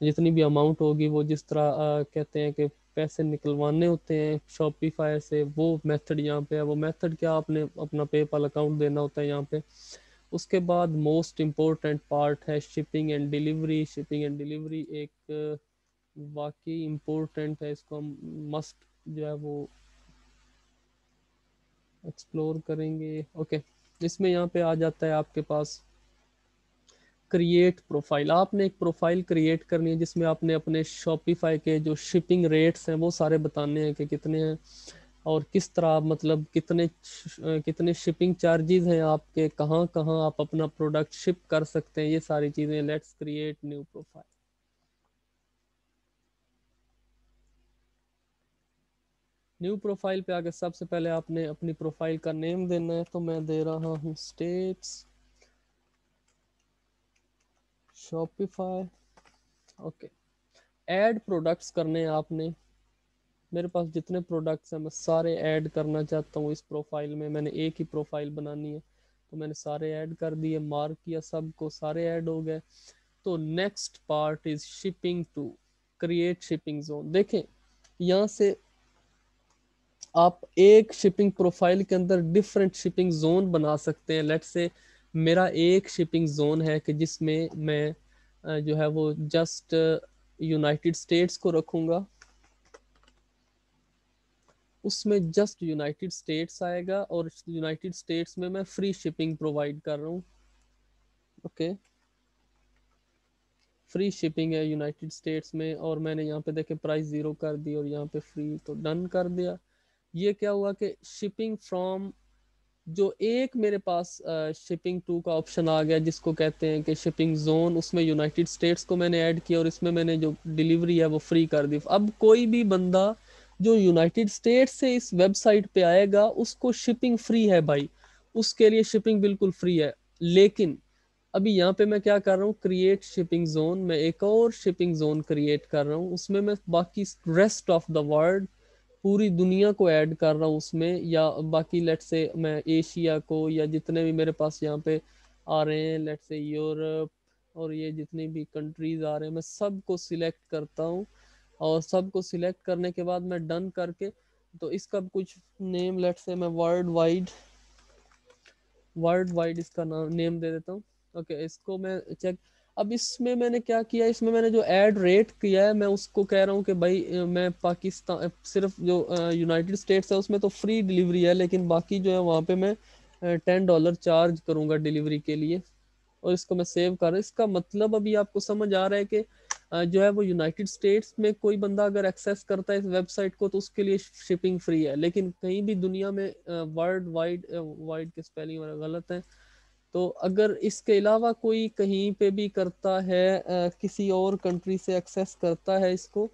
जितनी भी अमाउंट होगी वो जिस तरह कहते हैं कि पैसे निकलवाने होते हैं शॉपिफाई से, वो मेथड यहाँ पे है। वो मेथड क्या, आपने अपना पेपाल अकाउंट देना होता है यहाँ पे। उसके बाद मोस्ट इम्पोर्टेंट पार्ट है shipping and delivery. Shipping and delivery एक वाकई इम्पोर्टेंट है, इसको हम मस्ट जो है वो एक्सप्लोर करेंगे। ओके इसमें यहाँ पे आ जाता है आपके पास क्रिएट प्रोफाइल। आपने एक प्रोफाइल क्रिएट करनी है जिसमें आपने अपने शॉपिफाई के जो शिपिंग रेट्स हैं वो सारे बताने हैं कि कितने हैं, और किस तरह मतलब कितने शिपिंग चार्जेस हैं आपके, कहाँ कहाँ आप अपना प्रोडक्ट शिप कर सकते हैं, ये सारी चीज़ें। Let's create new profile. New profile पे आके सबसे पहले आपने अपनी प्रोफाइल का नेम देना है, तो मैं दे रहा हूँ states Shopify. Okay, add products करने हैं आपने। मेरे पास जितने प्रोडक्ट्स हैं मैं सारे ऐड करना चाहता हूँ इस प्रोफाइल में। मैंने एक ही प्रोफाइल बनानी है, तो मैंने सारे ऐड कर दिए, मार्क किया सबको, सारे ऐड हो गए। तो next part is shipping to create shipping zone. देखें, यहाँ से आप एक शिपिंग प्रोफाइल के अंदर डिफरेंट शिपिंग जोन बना सकते हैं। लेट्स से मेरा एक शिपिंग जोन है कि जिसमें मैं जो है वो जस्ट यूनाइटेड स्टेट्स को रखूँगा, उसमें जस्ट यूनाइटेड स्टेट्स आएगा और यूनाइटेड स्टेट्स में मैं फ्री शिपिंग प्रोवाइड कर रहा हूँ। ओके, फ्री शिपिंग है यूनाइटेड स्टेट्स में, और मैंने यहाँ पे देखे प्राइस 0 कर दी और यहाँ पे फ्री, तो डन कर दिया। ये क्या हुआ कि शिपिंग फ्रॉम जो एक मेरे पास शिपिंग टू का ऑप्शन आ गया जिसको कहते हैं कि शिपिंग जोन, उसमें यूनाइटेड स्टेट्स को मैंने ऐड किया और इसमें मैंने जो डिलीवरी है वो फ्री कर दी। अब कोई भी बंदा जो यूनाइटेड स्टेट्स से इस वेबसाइट पे आएगा उसको शिपिंग फ्री है भाई, उसके लिए शिपिंग बिल्कुल फ्री है। लेकिन अभी यहाँ पे मैं क्या कर रहा हूँ, क्रिएट शिपिंग जोन, मैं एक और शिपिंग जोन क्रिएट कर रहा हूँ, उसमें मैं बाकी रेस्ट ऑफ द वर्ल्ड, पूरी दुनिया को ऐड कर रहा हूँ उसमें, या बाकी लेट से मैं एशिया को, या जितने भी मेरे पास यहाँ पे आ रहे हैं, लेट से यूरोप और ये जितनी भी कंट्रीज आ रहे हैं, मैं सबको सिलेक्ट करता हूँ। और सबको सिलेक्ट करने के बाद मैं डन करके, तो इसका कुछ नेम लेट से मैं वर्ल्ड वाइड इसका नाम नेम दे देता हूँ। ओके, इसको मैं चेक। अब इसमें मैंने क्या किया, इसमें मैंने जो ऐड रेट किया है मैं उसको कह रहा हूँ कि भाई मैं पाकिस्तान, सिर्फ जो यूनाइटेड स्टेट्स है उसमें तो फ्री डिलीवरी है, लेकिन बाकी जो है वहाँ पे मैं $10 चार्ज करूँगा डिलीवरी के लिए। और इसको मैं सेव कर रहा हूँ। इसका मतलब अभी आपको समझ आ रहा है कि जो है वो यूनाइटेड स्टेट्स में कोई बंदा अगर एक्सेस करता है इस वेबसाइट को तो उसके लिए शिपिंग फ्री है, लेकिन कहीं भी दुनिया में वर्ल्ड वाइड, वाइड के स्पेलिंग गलत है, तो अगर इसके अलावा कोई कहीं पे भी करता है, किसी और कंट्री से एक्सेस करता है इसको,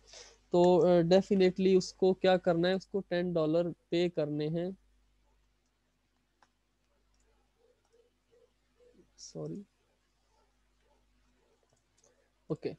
तो डेफिनेटली उसको क्या करना है, उसको $10 पे करने हैं। Sorry, okay.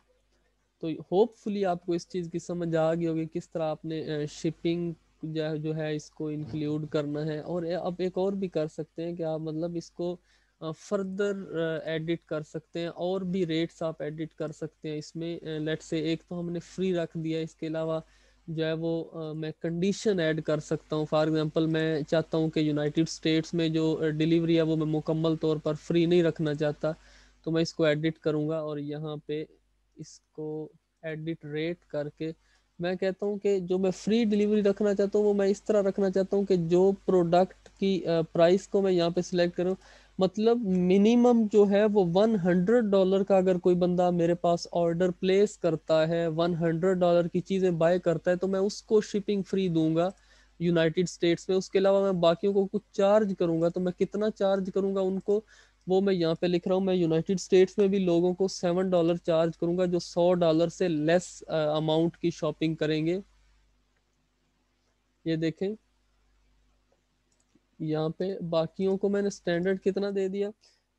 तो होपफुली आपको इस चीज़ की समझ आ गई होगी किस तरह आपने शिपिंग जो है इसको इंक्लूड करना है। और आप एक और भी कर सकते हैं कि आप मतलब इसको फर्दर एडिट कर सकते हैं, और भी रेट्स आप एडिट कर सकते हैं इसमें। लेट से एक तो हमने फ्री रख दिया, इसके अलावा जो है वो मैं कंडीशन ऐड कर सकता हूँ। फॉर एग्जांपल मैं चाहता हूँ कि यूनाइटेड स्टेट्स में जो डिलीवरी है वो मैं मुकम्मल तौर पर फ्री नहीं रखना चाहता, तो मैं इसको एडिट करूँगा और यहाँ पे इसको एडिट रेट करके मैं कहता हूँ कि जो मैं फ्री डिलीवरी रखना चाहता हूँ वो मैं इस तरह रखना चाहता हूँ कि जो प्रोडक्ट की प्राइस को मैं यहाँ पे सिलेक्ट करूँ, मतलब मिनिमम जो है वो $100 का, अगर कोई बंदा मेरे पास ऑर्डर प्लेस करता है, $100 की चीज़ें बाय करता है, तो मैं उसको शिपिंग फ्री दूंगा यूनाइटेड स्टेट्स में। उसके अलावा मैं बाकियों को कुछ चार्ज करूंगा, तो मैं कितना चार्ज करूंगा उनको, वो मैं यहाँ पे लिख रहा हूँ। मैं यूनाइटेड स्टेट्स में भी लोगों को $7 चार्ज करूंगा जो $100 से लेस अमाउंट की शॉपिंग करेंगे। ये देखें, यहाँ पे बाकियों को मैंने स्टैंडर्ड कितना दे दिया,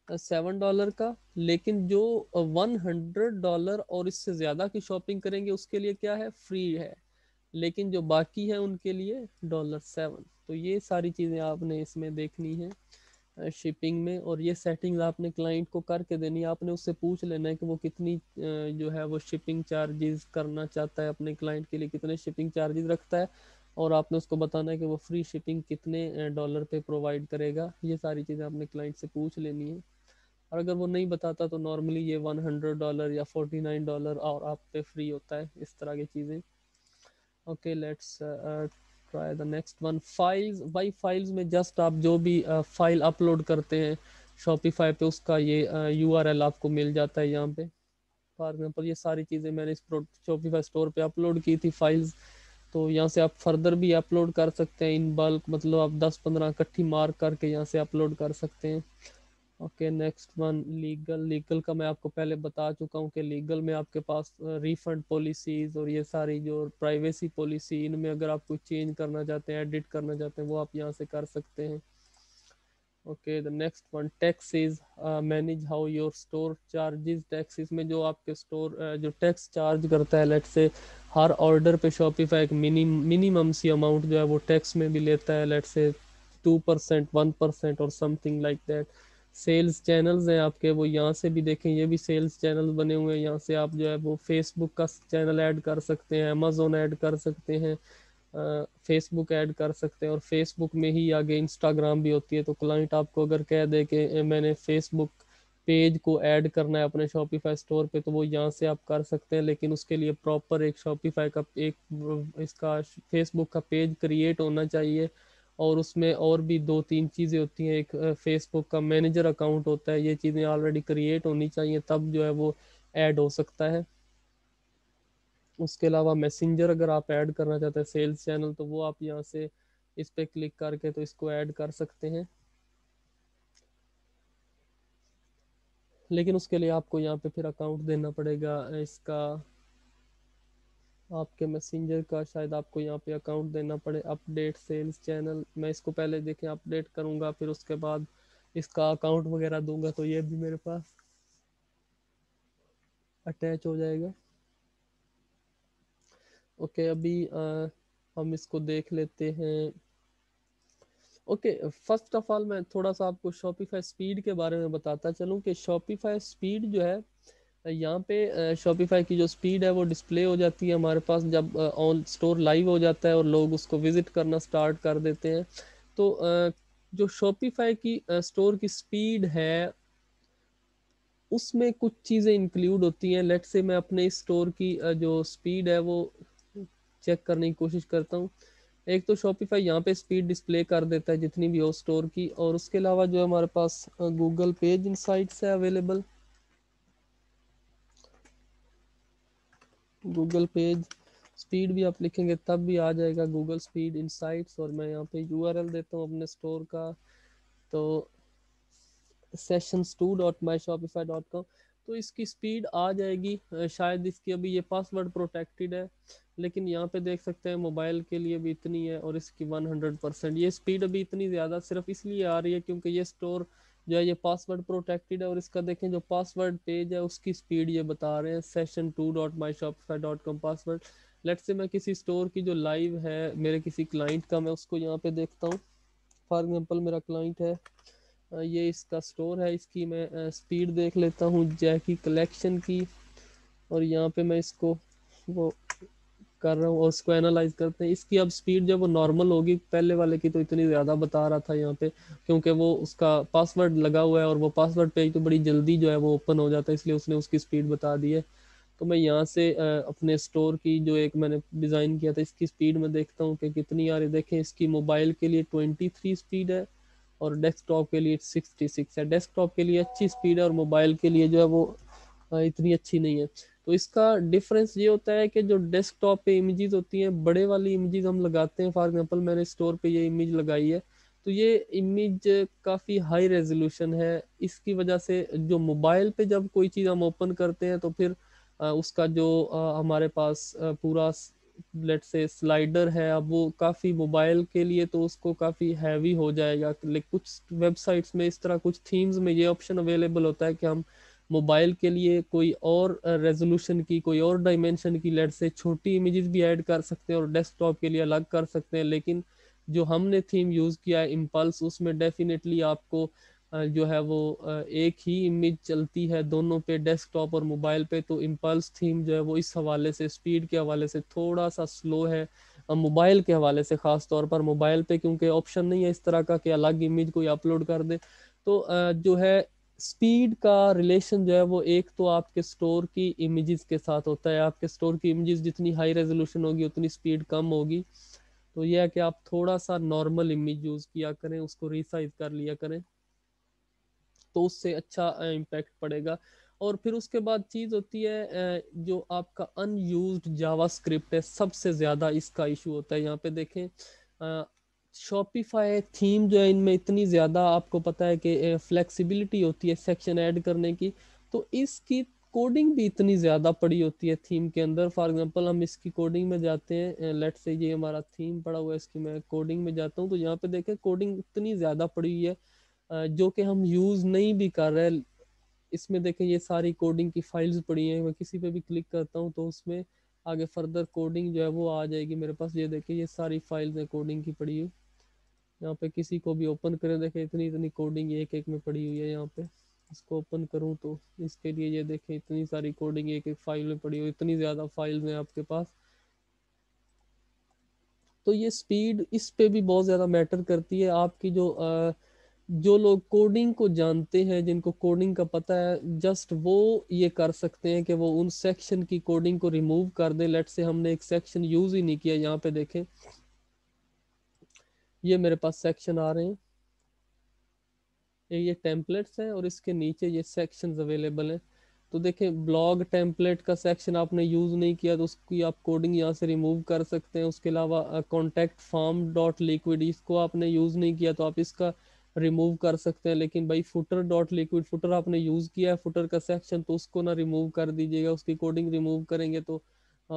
$7 का, लेकिन जो $100 और इससे ज़्यादा की शॉपिंग करेंगे उसके लिए क्या है, फ्री है, लेकिन जो बाकी है उनके लिए $7। तो ये सारी चीज़ें आपने इसमें देखनी है शिपिंग में, और ये सेटिंग्स आपने क्लाइंट को करके देनी है। आपने उससे पूछ लेना है कि वो कितनी जो है वो शिपिंग चार्जेस करना चाहता है अपने क्लाइंट के लिए, कितने शिपिंग चार्जेस रखता है, और आपने उसको बताना है कि वो फ्री शिपिंग कितने डॉलर पे प्रोवाइड करेगा। ये सारी चीज़ें आपने क्लाइंट से पूछ लेनी है, और अगर वो नहीं बताता तो नॉर्मली ये $100 या $49 और आप पे फ्री होता है, इस तरह की चीज़ें। Okay, let's try the next one, files. भाई फाइल्स में जस्ट आप जो भी फाइल अपलोड करते हैं शॉपिफाई पे उसका ये यूआरएल आपको मिल जाता है यहाँ पे। फॉर एग्जांपल ये सारी चीज़ें मैंने इस शॉपिफाई स्टोर पे अपलोड की थी फाइल्स, तो यहाँ से आप फर्दर भी अपलोड कर सकते हैं इन बल्क, मतलब आप 10-15 इकट्ठी मार्क करके यहाँ से अपलोड कर सकते हैं। Okay, next one legal. Legal का मैं आपको पहले बता चुका हूँ कि लीगल में आपके पास रिफंड पॉलिसीज और ये सारी जो प्राइवेसी पॉलिसी, इनमें अगर आप कुछ चेंज करना चाहते हैं, एडिट करना चाहते हैं, वो आप यहाँ से कर सकते हैं। Okay, the next one tax is manage how your store charges. Tax में जो आपके स्टोर जो टैक्स चार्ज करता है, लेट से हर ऑर्डर पे शॉपिफाई एक मिनिमम सी अमाउंट जो है वो टैक्स में भी लेता है, लेट से 2%, 1% और something like that. Sales channels हैं आपके, वो यहाँ से भी देखें, ये भी सेल्स चैनल बने हुए हैं। यहाँ से आप जो है वो फेसबुक का चैनल ऐड कर सकते हैं, अमेजोन ऐड कर सकते हैं, फेसबुक ऐड कर सकते हैं, और फेसबुक में ही आगे इंस्टाग्राम भी होती है। तो क्लाइंट आपको अगर कह दे कि मैंने फेसबुक पेज को ऐड करना है अपने शॉपिफाई स्टोर पे, तो वो यहाँ से आप कर सकते हैं, लेकिन उसके लिए प्रॉपर एक शॉपिफाई का एक इसका फेसबुक का पेज क्रिएट होना चाहिए, और उसमें और भी 2-3 चीज़ें होती हैं। एक फेसबुक का मैनेजर अकाउंट होता है, ये चीज़ें ऑलरेडी क्रिएट होनी चाहिए, तब जो है वो ऐड हो सकता है। उसके अलावा मैसेंजर अगर आप ऐड करना चाहते हैं सेल्स चैनल, तो वो आप यहाँ से इस पर क्लिक करके तो इसको ऐड कर सकते हैं, लेकिन उसके लिए आपको यहाँ पे फिर अकाउंट देना पड़ेगा इसका, आपके मैसेंजर का शायद आपको यहाँ पे अकाउंट देना पड़े। अपडेट सेल्स चैनल, मैं इसको पहले देखें अपडेट करूँगा, फिर उसके बाद इसका अकाउंट वगैरह दूंगा, तो ये भी मेरे पास अटैच हो जाएगा। ओके, अभी हम इसको देख लेते हैं। ओके, फर्स्ट ऑफ ऑल मैं थोड़ा सा आपको शॉपिफाई स्पीड के बारे में बताता चलूँ कि शॉपिफाई स्पीड जो है, यहाँ पे शॉपिफाई की जो स्पीड है वो डिस्प्ले हो जाती है हमारे पास जब ऑन स्टोर लाइव हो जाता है और लोग उसको विजिट करना स्टार्ट कर देते हैं। तो जो शॉपिफाई की स्टोर की स्पीड है, उसमें कुछ चीज़ें इंक्लूड होती हैं। लेट से मैं अपने स्टोर की जो स्पीड है वो चेक करने की कोशिश करता हूँ। एक तो शॉपिफाई यहाँ पे स्पीड डिस्प्ले कर देता है जितनी भी हो स्टोर की, और उसके अलावा जो हमारे पास गूगल पेज इंसाइट्स है अवेलेबल। गूगल पेज स्पीड भी आप लिखेंगे तब भी आ जाएगा गूगल स्पीड इंसाइट्स, और मैं यहाँ पे यूआरएल देता हूँ अपने स्टोर का, तो sessions2.myshopify.com। तो इसकी स्पीड आ जाएगी। शायद इसकी अभी ये पासवर्ड प्रोटेक्टेड है, लेकिन यहाँ पे देख सकते हैं मोबाइल के लिए भी इतनी है, और इसकी 100%। ये स्पीड अभी इतनी ज़्यादा सिर्फ इसलिए आ रही है क्योंकि ये स्टोर जो है ये पासवर्ड प्रोटेक्टेड है, और इसका देखें जो पासवर्ड पेज है उसकी स्पीड ये बता रहे हैं session2.myshopify.com पासवर्ड। लेट से मैं किसी स्टोर की जो लाइव है मेरे किसी क्लाइंट का, मैं उसको यहाँ पे देखता हूँ। फॉर एग्जांपल मेरा क्लाइंट है, ये इसका स्टोर है, इसकी मैं स्पीड देख लेता हूँ जैकी कलेक्शन की, और यहाँ पे मैं इसको वो कर रहा हूँ और उसको एनालाइज करते हैं। इसकी अब स्पीड जब वो नॉर्मल होगी, पहले वाले की तो इतनी ज़्यादा बता रहा था यहाँ पे, क्योंकि वो उसका पासवर्ड लगा हुआ है और वो पासवर्ड पेज तो बड़ी जल्दी जो है वो ओपन हो जाता है, इसलिए उसने उसकी स्पीड बता दी है। तो मैं यहाँ से अपने स्टोर की जो एक मैंने डिज़ाइन किया था इसकी स्पीड में देखता हूँ कि कितनी आ रही। देखें, इसकी मोबाइल के लिए 23 स्पीड है और डेस्कटॉप के लिए 66 है। डेस्कटॉप के लिए अच्छी स्पीड है और मोबाइल के लिए जो है वो इतनी अच्छी नहीं है। तो इसका डिफरेंस ये होता है कि जो डेस्कटॉप पे इमेजेस होती हैं, बड़े वाली इमेजेस हम लगाते हैं, फॉर एग्जांपल मैंने स्टोर पे ये इमेज लगाई है, तो ये इमेज काफ़ी हाई रेजोल्यूशन है। इसकी वजह से जो मोबाइल पे जब कोई चीज़ हम ओपन करते हैं तो फिर उसका जो हमारे पास पूरा लेट से स्लाइडर है, अब वो काफ़ी मोबाइल के लिए तो उसको काफ़ी हैवी हो जाएगा। लेकिन कुछ वेबसाइट्स में इस तरह, कुछ थीम्स में ये ऑप्शन अवेलेबल होता है कि हम मोबाइल के लिए कोई और रेजोल्यूशन की, कोई और डायमेंशन की लेट से छोटी इमेजेस भी ऐड कर सकते हैं और डेस्कटॉप के लिए अलग कर सकते हैं। लेकिन जो हमने थीम यूज़ किया है इम्पल्स, उसमें डेफिनेटली आपको जो है वो एक ही इमेज चलती है दोनों पे, डेस्कटॉप और मोबाइल पे। तो इम्पल्स थीम जो है वो इस हवाले से, स्पीड के हवाले से थोड़ा सा स्लो है मोबाइल के हवाले से। ख़ास तौर पर मोबाइल पे क्योंकि ऑप्शन नहीं है इस तरह का कि अलग इमेज कोई अपलोड कर दे, तो जो है स्पीड का रिलेशन जो है वो एक तो आपके स्टोर की इमेजेस के साथ होता है। आपके स्टोर की इमेजेस जितनी हाई रेजोल्यूशन होगी उतनी स्पीड कम होगी। तो यह है कि आप थोड़ा सा नॉर्मल इमेज यूज़ किया करें, उसको रिसाइज कर लिया करें, तो उससे अच्छा इम्पैक्ट पड़ेगा। और फिर उसके बाद चीज़ होती है जो आपका अनयूज्ड जावास्क्रिप्ट है, सबसे ज़्यादा इसका इशू होता है। यहाँ पे देखें, शॉपिफाई थीम जो है इनमें इतनी ज़्यादा आपको पता है कि फ्लेक्सिबिलिटी होती है सेक्शन ऐड करने की, तो इसकी कोडिंग भी इतनी ज़्यादा पड़ी होती है थीम के अंदर। फॉर एग्जांपल हम इसकी कोडिंग में जाते हैं, लेट से ये हमारा थीम पड़ा हुआ है, इसकी मैं कोडिंग में जाता हूँ तो यहाँ पे देखें कोडिंग इतनी ज़्यादा पड़ी हुई है जो कि हम यूज़ नहीं भी कर रहे। इसमें देखें ये सारी कोडिंग की फाइल्स पड़ी हैं, मैं किसी पे भी क्लिक करता हूँ तो उसमें आगे फर्दर कोडिंग जो है वो आ जाएगी मेरे पास। ये देखें ये सारी फाइल्स हैं कोडिंग की पड़ी हुई, यहाँ पे किसी को भी ओपन करें देखें इतनी इतनी कोडिंग एक एक में पड़ी हुई है। यहाँ पे इसको ओपन करूँ तो इसके लिए ये देखें इतनी सारी कोडिंग एक एक फाइल में पड़ी हुई, इतनी ज़्यादा फाइल्स हैं आपके पास। तो ये स्पीड इस पे भी बहुत ज़्यादा मैटर करती है। आपकी जो लोग कोडिंग को जानते हैं, जिनको कोडिंग का पता है, जस्ट वो ये कर सकते हैं कि वो उन सेक्शन की कोडिंग को रिमूव कर दें। लेट से हमने एक सेक्शन यूज़ ही नहीं किया, यहाँ पे देखें ये मेरे पास सेक्शन आ रहे हैं, ये टेम्पलेट्स हैं और इसके नीचे ये सेक्शंस अवेलेबल हैं। तो देखें ब्लॉग टेम्पलेट का सेक्शन आपने यूज़ नहीं किया तो उसकी आप कोडिंग यहाँ से रिमूव कर सकते हैं। उसके अलावा कॉन्टैक्ट फॉर्म डॉट लिक्विड इसको आपने यूज़ नहीं किया तो आप इसका रिमूव कर सकते हैं। लेकिन भाई फुटर डॉट लिक्विड फुटर आपने यूज़ किया है फुटर का सेक्शन, तो उसको ना रिमूव कर दीजिएगा। उसकी कोडिंग रिमूव करेंगे तो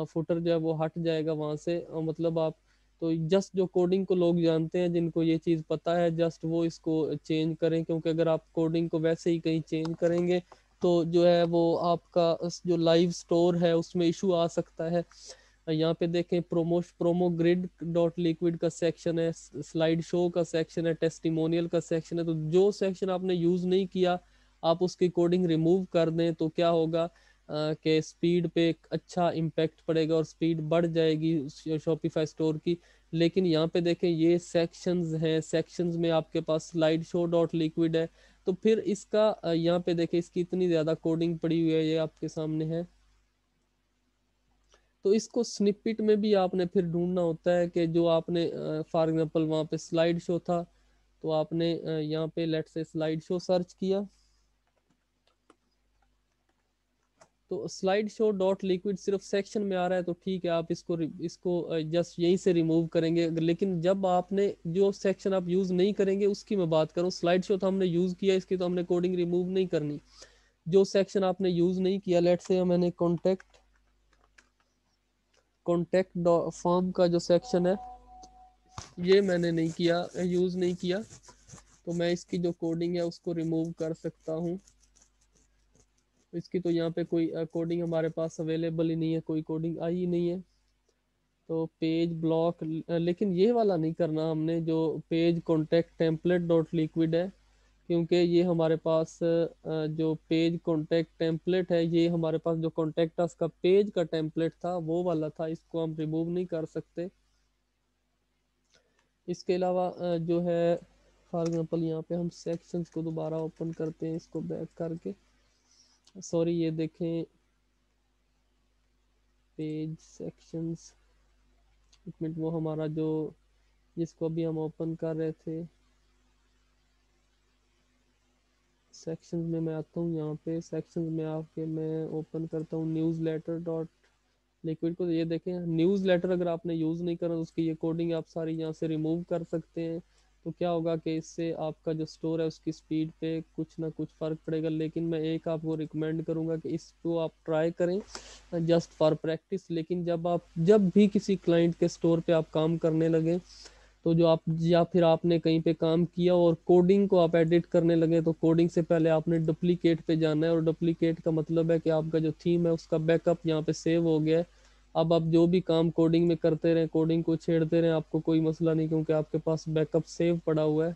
फुटर जो है वो हट जाएगा वहाँ से। मतलब आप तो जस्ट जो कोडिंग को लोग जानते हैं, जिनको ये चीज़ पता है, जस्ट वो इसको चेंज करें। क्योंकि अगर आप कोडिंग को वैसे ही कहीं चेंज करेंगे तो जो है वो आपका जो लाइव स्टोर है उसमें इशू आ सकता है। यहाँ पे देखें प्रोमो ग्रिड डॉट लिक्विड का सेक्शन है, स्लाइड शो का सेक्शन है, टेस्टिमोनियल का सेक्शन है। तो जो सेक्शन आपने यूज़ नहीं किया आप उसकी कोडिंग रिमूव कर दें तो क्या होगा कि स्पीड पे एक अच्छा इम्पैक्ट पड़ेगा और स्पीड बढ़ जाएगी शॉपिफाई स्टोर की। लेकिन यहाँ पे देखें ये सेक्शंस हैं, सेक्शंस में आपके पास स्लाइड शो डॉट लिक्विड है। तो फिर इसका यहाँ पे देखें इसकी इतनी ज़्यादा कोडिंग पड़ी हुई है, ये आपके सामने है। तो इसको स्निपेट में भी आपने फिर ढूंढना होता है कि जो आपने फॉर एग्जांपल वहाँ पे स्लाइड शो था तो आपने यहाँ पे लेट से स्लाइड शो सर्च किया तो स्लाइड शो डॉट लिक्विड सिर्फ सेक्शन में आ रहा है तो ठीक है, आप इसको जस्ट यहीं से रिमूव करेंगे। लेकिन जब आपने जो सेक्शन आप यूज़ नहीं करेंगे उसकी मैं बात करूँ, स्लाइड शो तो हमने यूज़ किया, इसकी तो हमने कोडिंग रिमूव नहीं करनी। जो सेक्शन आपने यूज़ नहीं किया, लेट से मैंने कॉन्टेक्ट फॉर्म का जो सेक्शन है ये मैंने नहीं किया, यूज़ नहीं किया, तो मैं इसकी जो कोडिंग है उसको रिमूव कर सकता हूँ। इसकी तो यहाँ पे कोई कोडिंग हमारे पास अवेलेबल ही नहीं है, कोई कोडिंग आई ही नहीं है। तो पेज ब्लॉक, लेकिन ये वाला नहीं करना हमने जो page contact template dot liquid है, क्योंकि ये हमारे पास जो पेज कॉन्टेक्ट टेम्पलेट है ये हमारे पास जो कॉन्टेक्ट अस का पेज का टेम्पलेट था वो वाला था, इसको हम रिमूव नहीं कर सकते। इसके अलावा जो है फॉर एग्जांपल यहाँ पे हम सेक्शंस को दोबारा ओपन करते हैं, इसको बैक करके, सॉरी ये देखें पेज सेक्शंस, एक मिनट, वो हमारा जो जिसको अभी हम ओपन कर रहे थे सेक्शंस में मैं आता हूँ। यहाँ पे सेक्शंस में आके मैं ओपन करता हूँ न्यूज़ लेटर डॉट लिक्विड को। ये देखें न्यूज़ लेटर अगर आपने यूज़ नहीं करा तो उसकी ये कोडिंग आप सारी यहाँ से रिमूव कर सकते हैं। तो क्या होगा कि इससे आपका जो स्टोर है उसकी स्पीड पे कुछ ना कुछ फ़र्क पड़ेगा। लेकिन मैं एक आपको रिकमेंड करूँगा कि इसको आप ट्राई करें जस्ट फॉर प्रैक्टिस। लेकिन जब भी किसी क्लाइंट के स्टोर पे आप काम करने लगें तो जो आप या फिर आपने कहीं पे काम किया और कोडिंग को आप एडिट करने लगे तो कोडिंग से पहले आपने डुप्लीकेट पे जाना है। और डुप्लीकेट का मतलब है कि आपका जो थीम है उसका बैकअप यहाँ पे सेव हो गया है। अब आप जो भी काम कोडिंग में करते रहें, कोडिंग को छेड़ते रहें, आपको कोई मसला नहीं, क्योंकि आपके पास बैकअप सेव पड़ा हुआ है।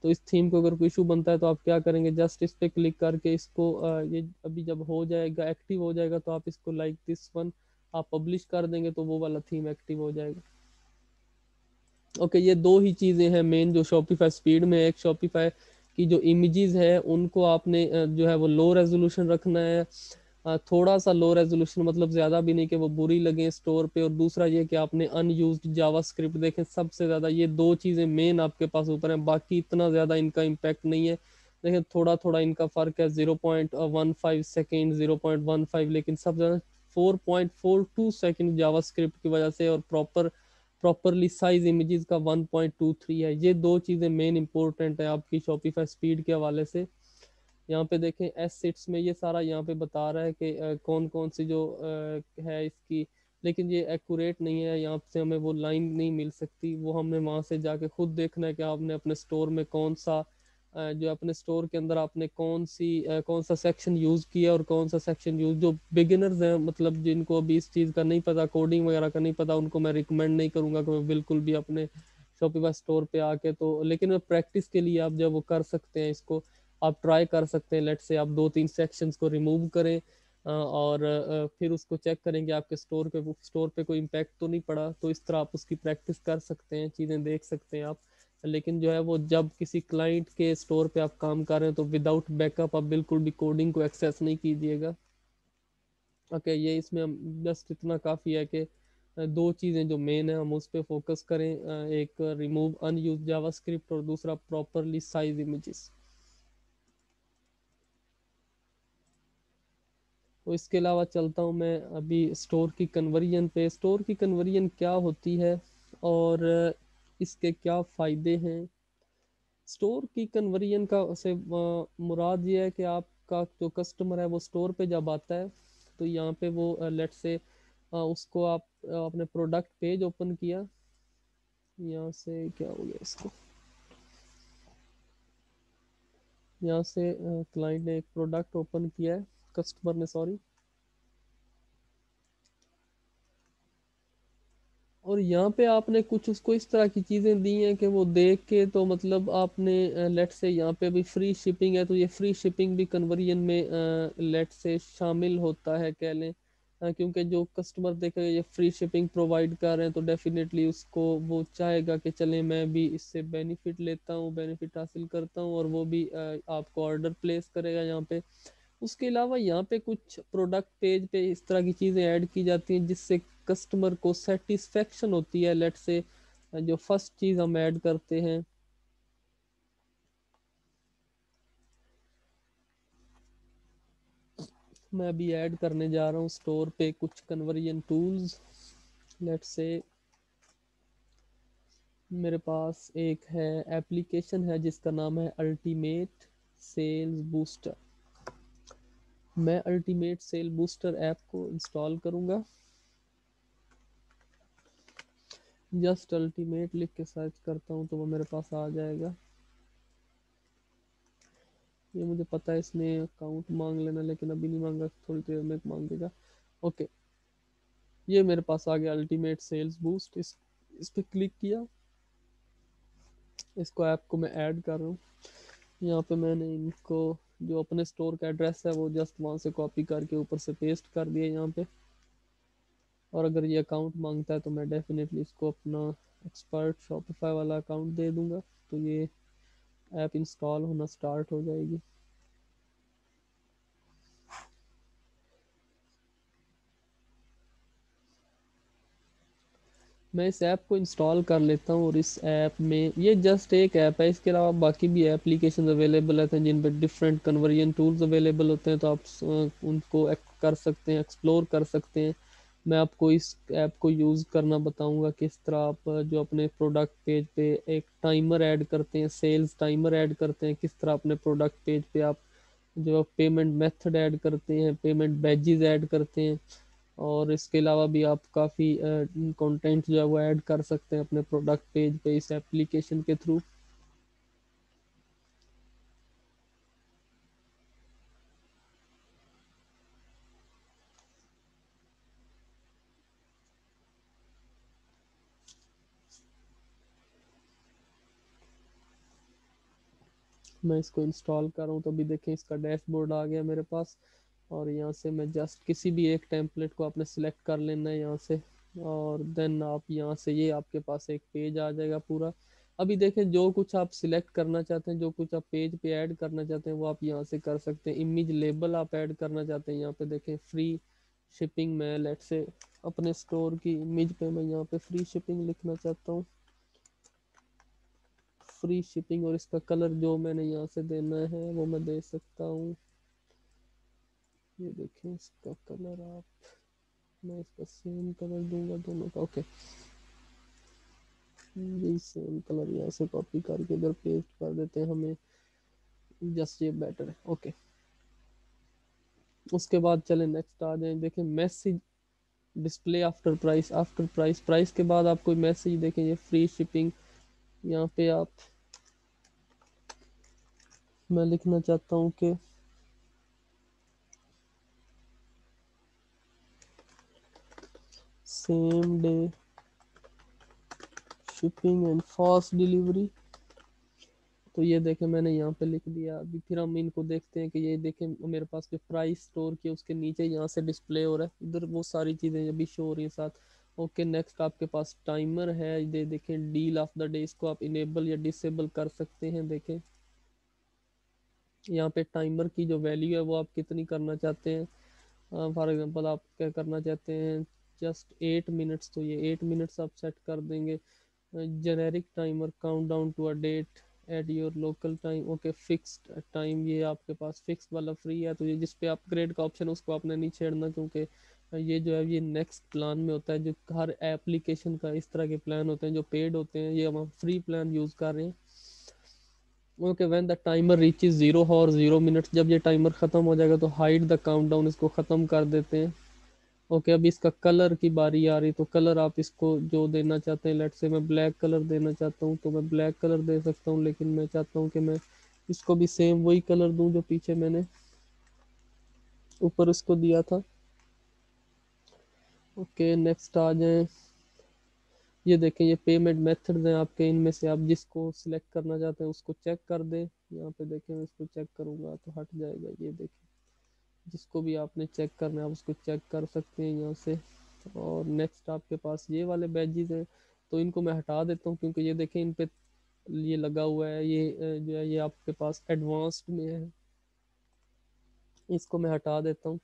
तो इस थीम को अगर कोई इशू बनता है तो आप क्या करेंगे, जस्ट इस पे क्लिक करके इसको ये अभी जब हो जाएगा, एक्टिव हो जाएगा, तो आप इसको लाइक दिस वन आप पब्लिश कर देंगे तो वो वाला थीम एक्टिव हो जाएगा। ओके, ये दो ही चीज़ें हैं मेन जो शॉपिफाई स्पीड में। एक शॉपिफाई की जो इमेजेस है उनको आपने जो है वो लो रेजोल्यूशन रखना है, थोड़ा सा लो रेजोल्यूशन, मतलब ज़्यादा भी नहीं कि वो बुरी लगे स्टोर पे। और दूसरा ये कि आपने अनयूज्ड जावास्क्रिप्ट देखें सबसे ज़्यादा, ये दो चीज़ें मेन आपके पास ऊपर हैं, बाकी इतना ज़्यादा इनका इम्पैक्ट नहीं है। देखें थोड़ा थोड़ा इनका फ़र्क है, 0.15 सेकेंड, 0.15, लेकिन सब ज़्यादा 4.42 सेकेंड जावास्क्रिप्ट की वजह से और प्रॉपर प्रॉपरली साइज इमेजेस का 1.23 है। ये दो चीज़ें मेन इंपॉर्टेंट है आपकी शॉपिफाई स्पीड के हवाले से। यहाँ पे देखें एसेट्स में ये सारा यहाँ पे बता रहा है कि कौन कौन सी जो है इसकी, लेकिन ये एक्यूरेट नहीं है। यहाँ से हमें वो लाइन नहीं मिल सकती, वो हमने वहाँ से जाके खुद देखना है कि आपने अपने स्टोर में कौन सा जो अपने स्टोर के अंदर आपने कौन सा सेक्शन यूज़ किया और कौन सा सेक्शन यूज़। जो बिगिनर्स हैं, मतलब जिनको अभी इस चीज़ का नहीं पता, कोडिंग वगैरह का नहीं पता, उनको मैं रिकमेंड नहीं करूँगा कि वो बिल्कुल भी अपने शॉपिफाई स्टोर पे आके तो, लेकिन प्रैक्टिस के लिए आप जब वो कर सकते हैं इसको, आप ट्राई कर सकते हैं। लेट से आप 2-3 सेक्शंस को रिमूव करें और फिर उसको चेक करें कि आपके स्टोर पे कोई इम्पैक्ट तो नहीं पड़ा, तो इस तरह आप उसकी प्रैक्टिस कर सकते हैं, चीज़ें देख सकते हैं आप। लेकिन जो है वो जब किसी क्लाइंट के स्टोर पे आप काम कर रहे हैं तो विदाउट बैकअप आप बिल्कुल भी कोडिंग को एक्सेस नहीं कीजिएगा। ओके, ये इसमें हम जस्ट इतना काफ़ी है कि दो चीज़ें जो मेन है हम उस पर फोकस करें, एक रिमूव अनयूज जावास्क्रिप्ट और दूसरा प्रॉपरली साइज इमेजेस। तो इसके अलावा चलता हूँ मैं अभी स्टोर की कन्वर्जन पे। स्टोर की कन्वर्जन क्या होती है और इसके क्या फ़ायदे हैं। स्टोर की कन्वर्जन का से मुराद ये है कि आपका जो कस्टमर है वो स्टोर पे जब आता है तो यहाँ पे वो लेट से उसको आप अपने प्रोडक्ट पेज ओपन किया, यहाँ से क्या हो गया इसको, यहाँ से क्लाइंट ने एक प्रोडक्ट ओपन किया है, कस्टमर ने, सॉरी। और यहाँ पे आपने कुछ उसको इस तरह की चीज़ें दी हैं कि वो देख के तो मतलब आपने लेट से यहाँ पे भी फ्री शिपिंग है तो ये फ्री शिपिंग भी कन्वर्जन में लेट से शामिल होता है कह लें। क्योंकि जो कस्टमर देखेगा ये फ्री शिपिंग प्रोवाइड कर रहे हैं तो डेफिनेटली उसको वो चाहेगा कि चलें मैं भी इससे बेनिफिट लेता हूँ, बेनिफिट हासिल करता हूँ, और वो भी आपको ऑर्डर प्लेस करेगा यहाँ पे। उसके अलावा यहाँ पे कुछ प्रोडक्ट पेज पे इस तरह की चीज़ें ऐड की जाती हैं जिससे कस्टमर को सेटिस्फेक्शन होती है। लेट से जो फर्स्ट चीज़ हम ऐड करते हैं, मैं अभी ऐड करने जा रहा हूँ स्टोर पे कुछ कन्वर्जन टूल्स। लेट से मेरे पास एक है एप्लीकेशन है जिसका नाम है अल्टीमेट सेल्स बूस्टर। मैं अल्टीमेट सेल बूस्टर ऐप को इंस्टॉल करूँगा। जस्ट अल्टीमेट लिख के सर्च करता हूँ तो वो मेरे पास आ जाएगा। ये मुझे पता है इसने अकाउंट मांग लेना, लेकिन अभी नहीं मांगा, थोड़ी देर में मांगेगा। ओके, ये मेरे पास आ गया अल्टीमेट सेल्स बूस्ट। इस पर क्लिक किया, इसको ऐप को मैं ऐड कर रहा हूँ। यहाँ पे मैंने इनको जो अपने स्टोर का एड्रेस है वो जस्ट वहाँ से कॉपी करके ऊपर से पेस्ट कर दिया यहाँ पे। और अगर ये अकाउंट मांगता है तो मैं डेफिनेटली इसको अपना एक्सपर्ट शॉपिफाई वाला अकाउंट दे दूँगा, तो ये ऐप इंस्टॉल होना स्टार्ट हो जाएगी। मैं इस ऐप को इंस्टॉल कर लेता हूँ और इस ऐप में ये जस्ट एक ऐप है, इसके अलावा बाकी भी एप्लीकेशन अवेलेबल रहते हैं जिन पर डिफरेंट कन्वर्जन टूल्स अवेलेबल होते हैं, तो आप उनको कर सकते हैं, एक्सप्लोर कर सकते हैं। मैं आपको इस ऐप को यूज़ करना बताऊंगा किस तरह आप जो अपने प्रोडक्ट पेज पे एक टाइमर ऐड करते हैं, सेल्स टाइमर ऐड करते हैं, किस तरह अपने प्रोडक्ट पेज पे आप जो पेमेंट मेथड ऐड करते हैं, पेमेंट बैजेस ऐड करते हैं। और इसके अलावा भी आप काफ़ी कंटेंट जो है वो ऐड कर सकते हैं अपने प्रोडक्ट पेज पे इस एप्लीकेशन के थ्रू। मैं इसको इंस्टॉल कर रहा हूँ तो अभी देखें इसका डैशबोर्ड आ गया मेरे पास। और यहाँ से मैं जस्ट किसी भी एक टेम्पलेट को आपने सिलेक्ट कर लेना है यहाँ से, और देन आप यहाँ से ये आपके पास एक पेज आ जाएगा पूरा। अभी देखें जो कुछ आप सिलेक्ट करना चाहते हैं, जो कुछ आप पेज पे ऐड करना चाहते हैं वो आप यहाँ से कर सकते हैं। इमेज लेबल आप ऐड करना चाहते हैं, यहाँ पे देखें फ्री शिपिंग में लेट से अपने स्टोर की इमेज पे मैं यहाँ पे फ्री शिपिंग लिखना चाहता हूँ, फ्री शिपिंग। और इसका कलर जो मैंने यहाँ से देना है वो मैं दे सकता हूँ, ये देखें इसका कलर आप, मैं इसका सेम कलर दूंगा दोनों का। ओके, यही सेम कलर यहाँ से कॉपी करके इधर पेस्ट कर देते हैं, हमें जस्ट ये बेटर है। ओके, उसके बाद चले नेक्स्ट आ जाए, देखें message display after price. After price, price के बाद आप कोई मैसेज देखें, ये फ्री शिपिंग, यहाँ पे आप, मैं लिखना चाहता हूँ कि same day shipping and fast delivery. तो ये देखें मैंने यहाँ पे लिख दिया। अभी फिर हम इनको देखते हैं कि ये देखें मेरे पास जो प्राइस स्टोर किया उसके नीचे यहाँ से डिस्प्ले हो रहा है, इधर वो सारी चीज़ें अभी शो हो रही है साथ। ओके, नेक्स्ट आपके पास टाइमर है, ये देखें डील ऑफ द डे, इसको आप इनेबल या डिसेबल कर सकते हैं। देखें यहाँ पे टाइमर की जो वैल्यू है वो आप कितनी करना चाहते हैं। फॉर एग्जांपल आप क्या करना चाहते हैं, जस्ट 8 मिनट्स, तो ये 8 मिनट्स आप सेट कर देंगे। Generic timer, count down to a date at your local time. Okay, fixed time, ये आपके पास फिक्स वाला फ्री है, तो ये जिस पे अपग्रेड का ऑप्शन है उसको आपने नहीं छेड़ना, क्योंकि ये जो है ये नेक्स्ट प्लान में होता है। जो हर एप्लीकेशन का इस तरह के प्लान होते हैं जो पेड होते हैं, ये हम फ्री प्लान यूज़ कर रहे हैं। Okay, when the timer reaches 0 और 0 मिनट्स, जब ये टाइमर ख़त्म हो जाएगा तो हाइड द काउंटडाउन, इसको ख़त्म कर देते हैं। ओके, अभी इसका कलर की बारी आ रही, तो कलर आप इसको जो देना चाहते हैं, लेट से मैं ब्लैक कलर देना चाहता हूँ तो मैं ब्लैक कलर दे सकता हूँ, लेकिन मैं चाहता हूँ कि मैं इसको भी सेम वही कलर दूँ जो पीछे मैंने ऊपर इसको दिया था। ओके, नेक्स्ट आ जाए, ये देखें ये पेमेंट मेथड्स हैं आपके, इनमें से आप जिसको सिलेक्ट करना चाहते हैं उसको चेक कर दें। यहाँ पे देखें मैं इसको चेक करूँगा तो हट जाएगा, ये देखें जिसको भी आपने चेक करना है आप उसको चेक कर सकते हैं यहाँ से। और नेक्स्ट आपके पास ये वाले बैजेस हैं, तो इनको मैं हटा देता हूँ, क्योंकि ये देखें इन पे ये लगा हुआ है, ये जो है ये आपके पास एडवांस्ड में है, इसको मैं हटा देता हूँ।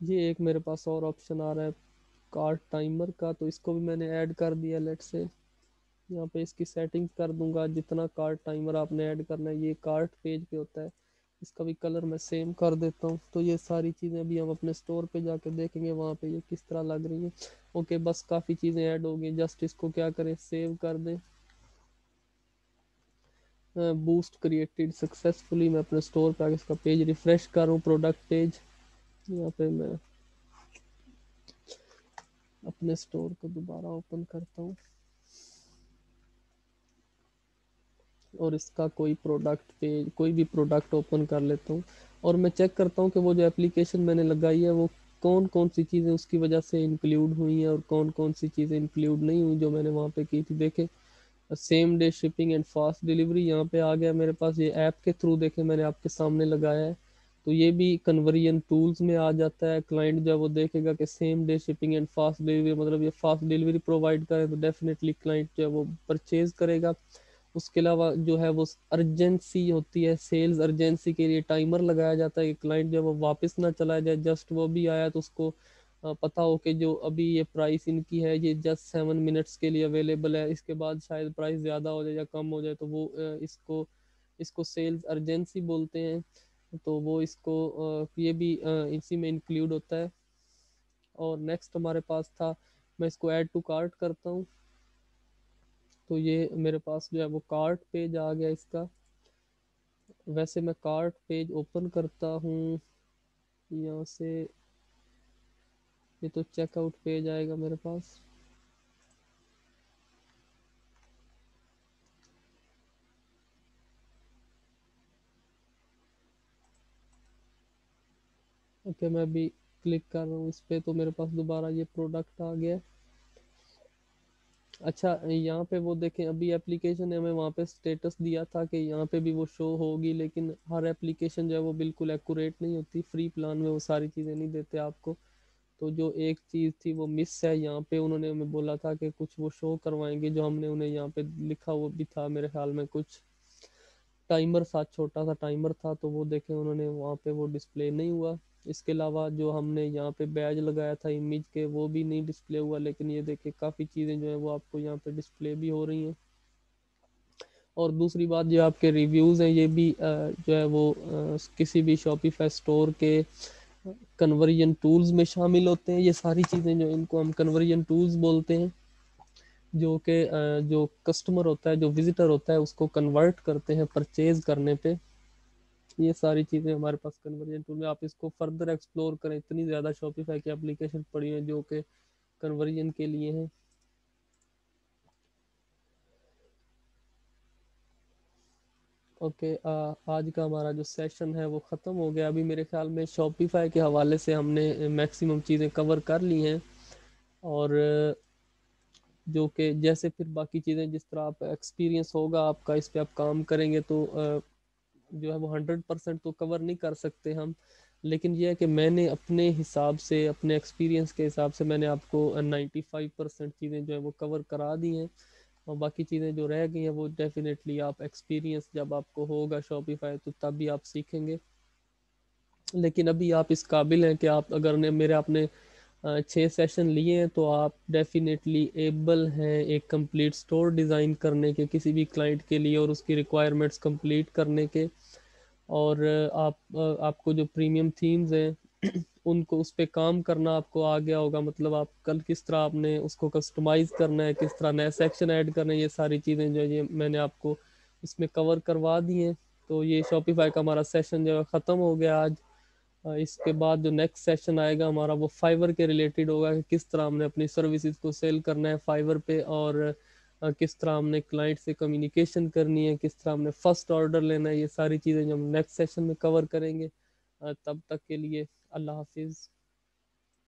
ये एक मेरे पास और ऑप्शन आ रहा है कार्ट टाइमर का, तो इसको भी मैंने ऐड कर दिया। लेट से यहाँ पे इसकी सेटिंग्स कर दूंगा, जितना कार्ट टाइमर आपने ऐड करना है ये कार्ट पेज पे होता है, इसका भी कलर मैं सेम कर देता हूँ। तो ये सारी चीज़ें अभी हम अपने स्टोर पे जाके देखेंगे वहाँ पे ये किस तरह लग रही हैं। ओके, बस काफ़ी चीज़ें ऐड हो गई, जस्ट इसको क्या करें, सेव कर दें। बूस्ट क्रिएटेड सक्सेसफुली, मैं अपने स्टोर पे आके इसका पेज रिफ्रेश कर रहा हूँ, प्रोडक्ट पेज। यहाँ पे मैं अपने स्टोर को दोबारा ओपन करता हूँ और इसका कोई प्रोडक्ट पेज, कोई भी प्रोडक्ट ओपन कर लेता हूँ और मैं चेक करता हूँ कि वो जो एप्लीकेशन मैंने लगाई है वो कौन कौन सी चीज़ें उसकी वजह से इंक्लूड हुई हैं और कौन कौन सी चीज़ें इंक्लूड नहीं हुई जो मैंने वहाँ पे की थी। देखें same day shipping and fast delivery यहाँ पे आ गया मेरे पास, ये ऐप के थ्रू देखें मैंने आपके सामने लगाया है, तो ये भी कन्वर्जन टूल्स में आ जाता है। क्लाइंट जब वो देखेगा कि same day shipping and fast delivery, मतलब ये फास्ट डिलीवरी प्रोवाइड करे, तो डेफिनेटली क्लाइंट जो है वो परचेज करेगा। उसके अलावा जो है वो अर्जेंसी होती है, सेल्स अर्जेंसी के लिए टाइमर लगाया जाता है कि क्लाइंट जब वो वापस ना चला जाए, जस्ट वो भी आया तो उसको पता हो कि जो अभी ये प्राइस इनकी है ये जस्ट 7 मिनट्स के लिए अवेलेबल है, इसके बाद शायद प्राइस ज़्यादा हो जाए या कम हो जाए, तो वो इसको इसको सेल्स अर्जेंसी बोलते हैं। तो वो इसको ये भी इसी में इंक्लूड होता है। और नेक्स्ट हमारे पास था, मैं इसको ऐड टू कार्ट करता हूँ, तो ये मेरे पास जो है वो कार्ट पेज आ गया इसका। वैसे मैं कार्ट पेज ओपन करता हूँ यहाँ से, ये तो चेकआउट पेज आएगा मेरे पास। ओके, मैं अभी क्लिक कर रहा हूँ इस पर, तो मेरे पास दोबारा ये प्रोडक्ट आ गया। अच्छा, यहाँ पे वो देखें अभी एप्लीकेशन है, हमें वहाँ पे स्टेटस दिया था कि यहाँ पे भी वो शो होगी, लेकिन हर एप्लीकेशन जो है वो बिल्कुल एक्यूरेट नहीं होती, फ्री प्लान में वो सारी चीज़ें नहीं देते आपको। तो जो एक चीज़ थी वो मिस है, यहाँ पे उन्होंने हमें बोला था कि कुछ वो शो करवाएंगे, जो हमने उन्हें यहाँ पे लिखा वो भी था मेरे ख्याल में, कुछ टाइमर साथ छोटा सा टाइमर था, तो वो देखें उन्होंने वहाँ पे वो डिस्प्ले नहीं हुआ। इसके अलावा जो हमने यहाँ पे बैज लगाया था इमेज के वो भी नहीं डिस्प्ले हुआ, लेकिन ये देखें काफ़ी चीज़ें जो है वो आपको यहाँ पे डिस्प्ले भी हो रही हैं। और दूसरी बात जो आपके रिव्यूज़ हैं ये भी जो है वो किसी भी शॉपिफाई स्टोर के कन्वर्जन टूल्स में शामिल होते हैं। ये सारी चीज़ें जो इनको हम कन्वर्जन टूल्स बोलते हैं, जो कि जो कस्टमर होता है, जो विजिटर होता है, उसको कन्वर्ट करते हैं परचेज करने पे। ये सारी चीज़ें हमारे पास कन्वर्जन टूल में, आप इसको फर्दर एक्सप्लोर करें, इतनी ज़्यादा शॉपिफाई की एप्लीकेशन पड़ी है जो कि कन्वर्जन के लिए हैं। ओके, आज का हमारा जो सेशन है वो ख़त्म हो गया। अभी मेरे ख्याल में शॉपिफाई के हवाले से हमने मैक्सिमम चीज़ें कवर कर ली हैं, और जो कि जैसे फिर बाकी चीज़ें जिस तरह आप एक्सपीरियंस होगा आपका, इस पे आप काम करेंगे तो जो है वो 100% तो कवर नहीं कर सकते हम, लेकिन यह है कि मैंने अपने हिसाब से, अपने एक्सपीरियंस के हिसाब से मैंने आपको 95% चीज़ें जो है वो कवर करा दी हैं, और बाकी चीज़ें जो रह गई हैं वो डेफिनेटली आप एक्सपीरियंस जब आपको होगा शॉपिफाई तो तब भी आप सीखेंगे। लेकिन अभी आप इस काबिल हैं कि आप अगर ने मेरे आपने 6 सेशन लिए हैं तो आप डेफिनेटली एबल हैं एक कंप्लीट स्टोर डिज़ाइन करने के किसी भी क्लाइंट के लिए, और उसकी रिक्वायरमेंट्स कंप्लीट करने के। और आपको जो प्रीमियम थीम्स हैं उनको उस पे काम करना आपको आ गया होगा, मतलब आप कल किस तरह आपने उसको कस्टमाइज़ करना है, किस तरह नए सेक्शन ऐड करना है, ये सारी चीज़ें जो है ये मैंने आपको इसमें कवर करवा दी हैं। तो ये शॉपिफाई का हमारा सेशन जो है ख़त्म हो गया आज। इसके बाद जो नेक्स्ट सेशन आएगा हमारा वो फाइवर के रिलेटेड होगा कि किस तरह हमने अपनी सर्विसेज को सेल करना है फाइवर पे, और किस तरह हमने क्लाइंट से कम्युनिकेशन करनी है, किस तरह हमने फर्स्ट ऑर्डर लेना है। ये सारी चीज़ें जो हम नेक्स्ट सेशन में कवर करेंगे। तब तक के लिए अल्लाह हाफिज़।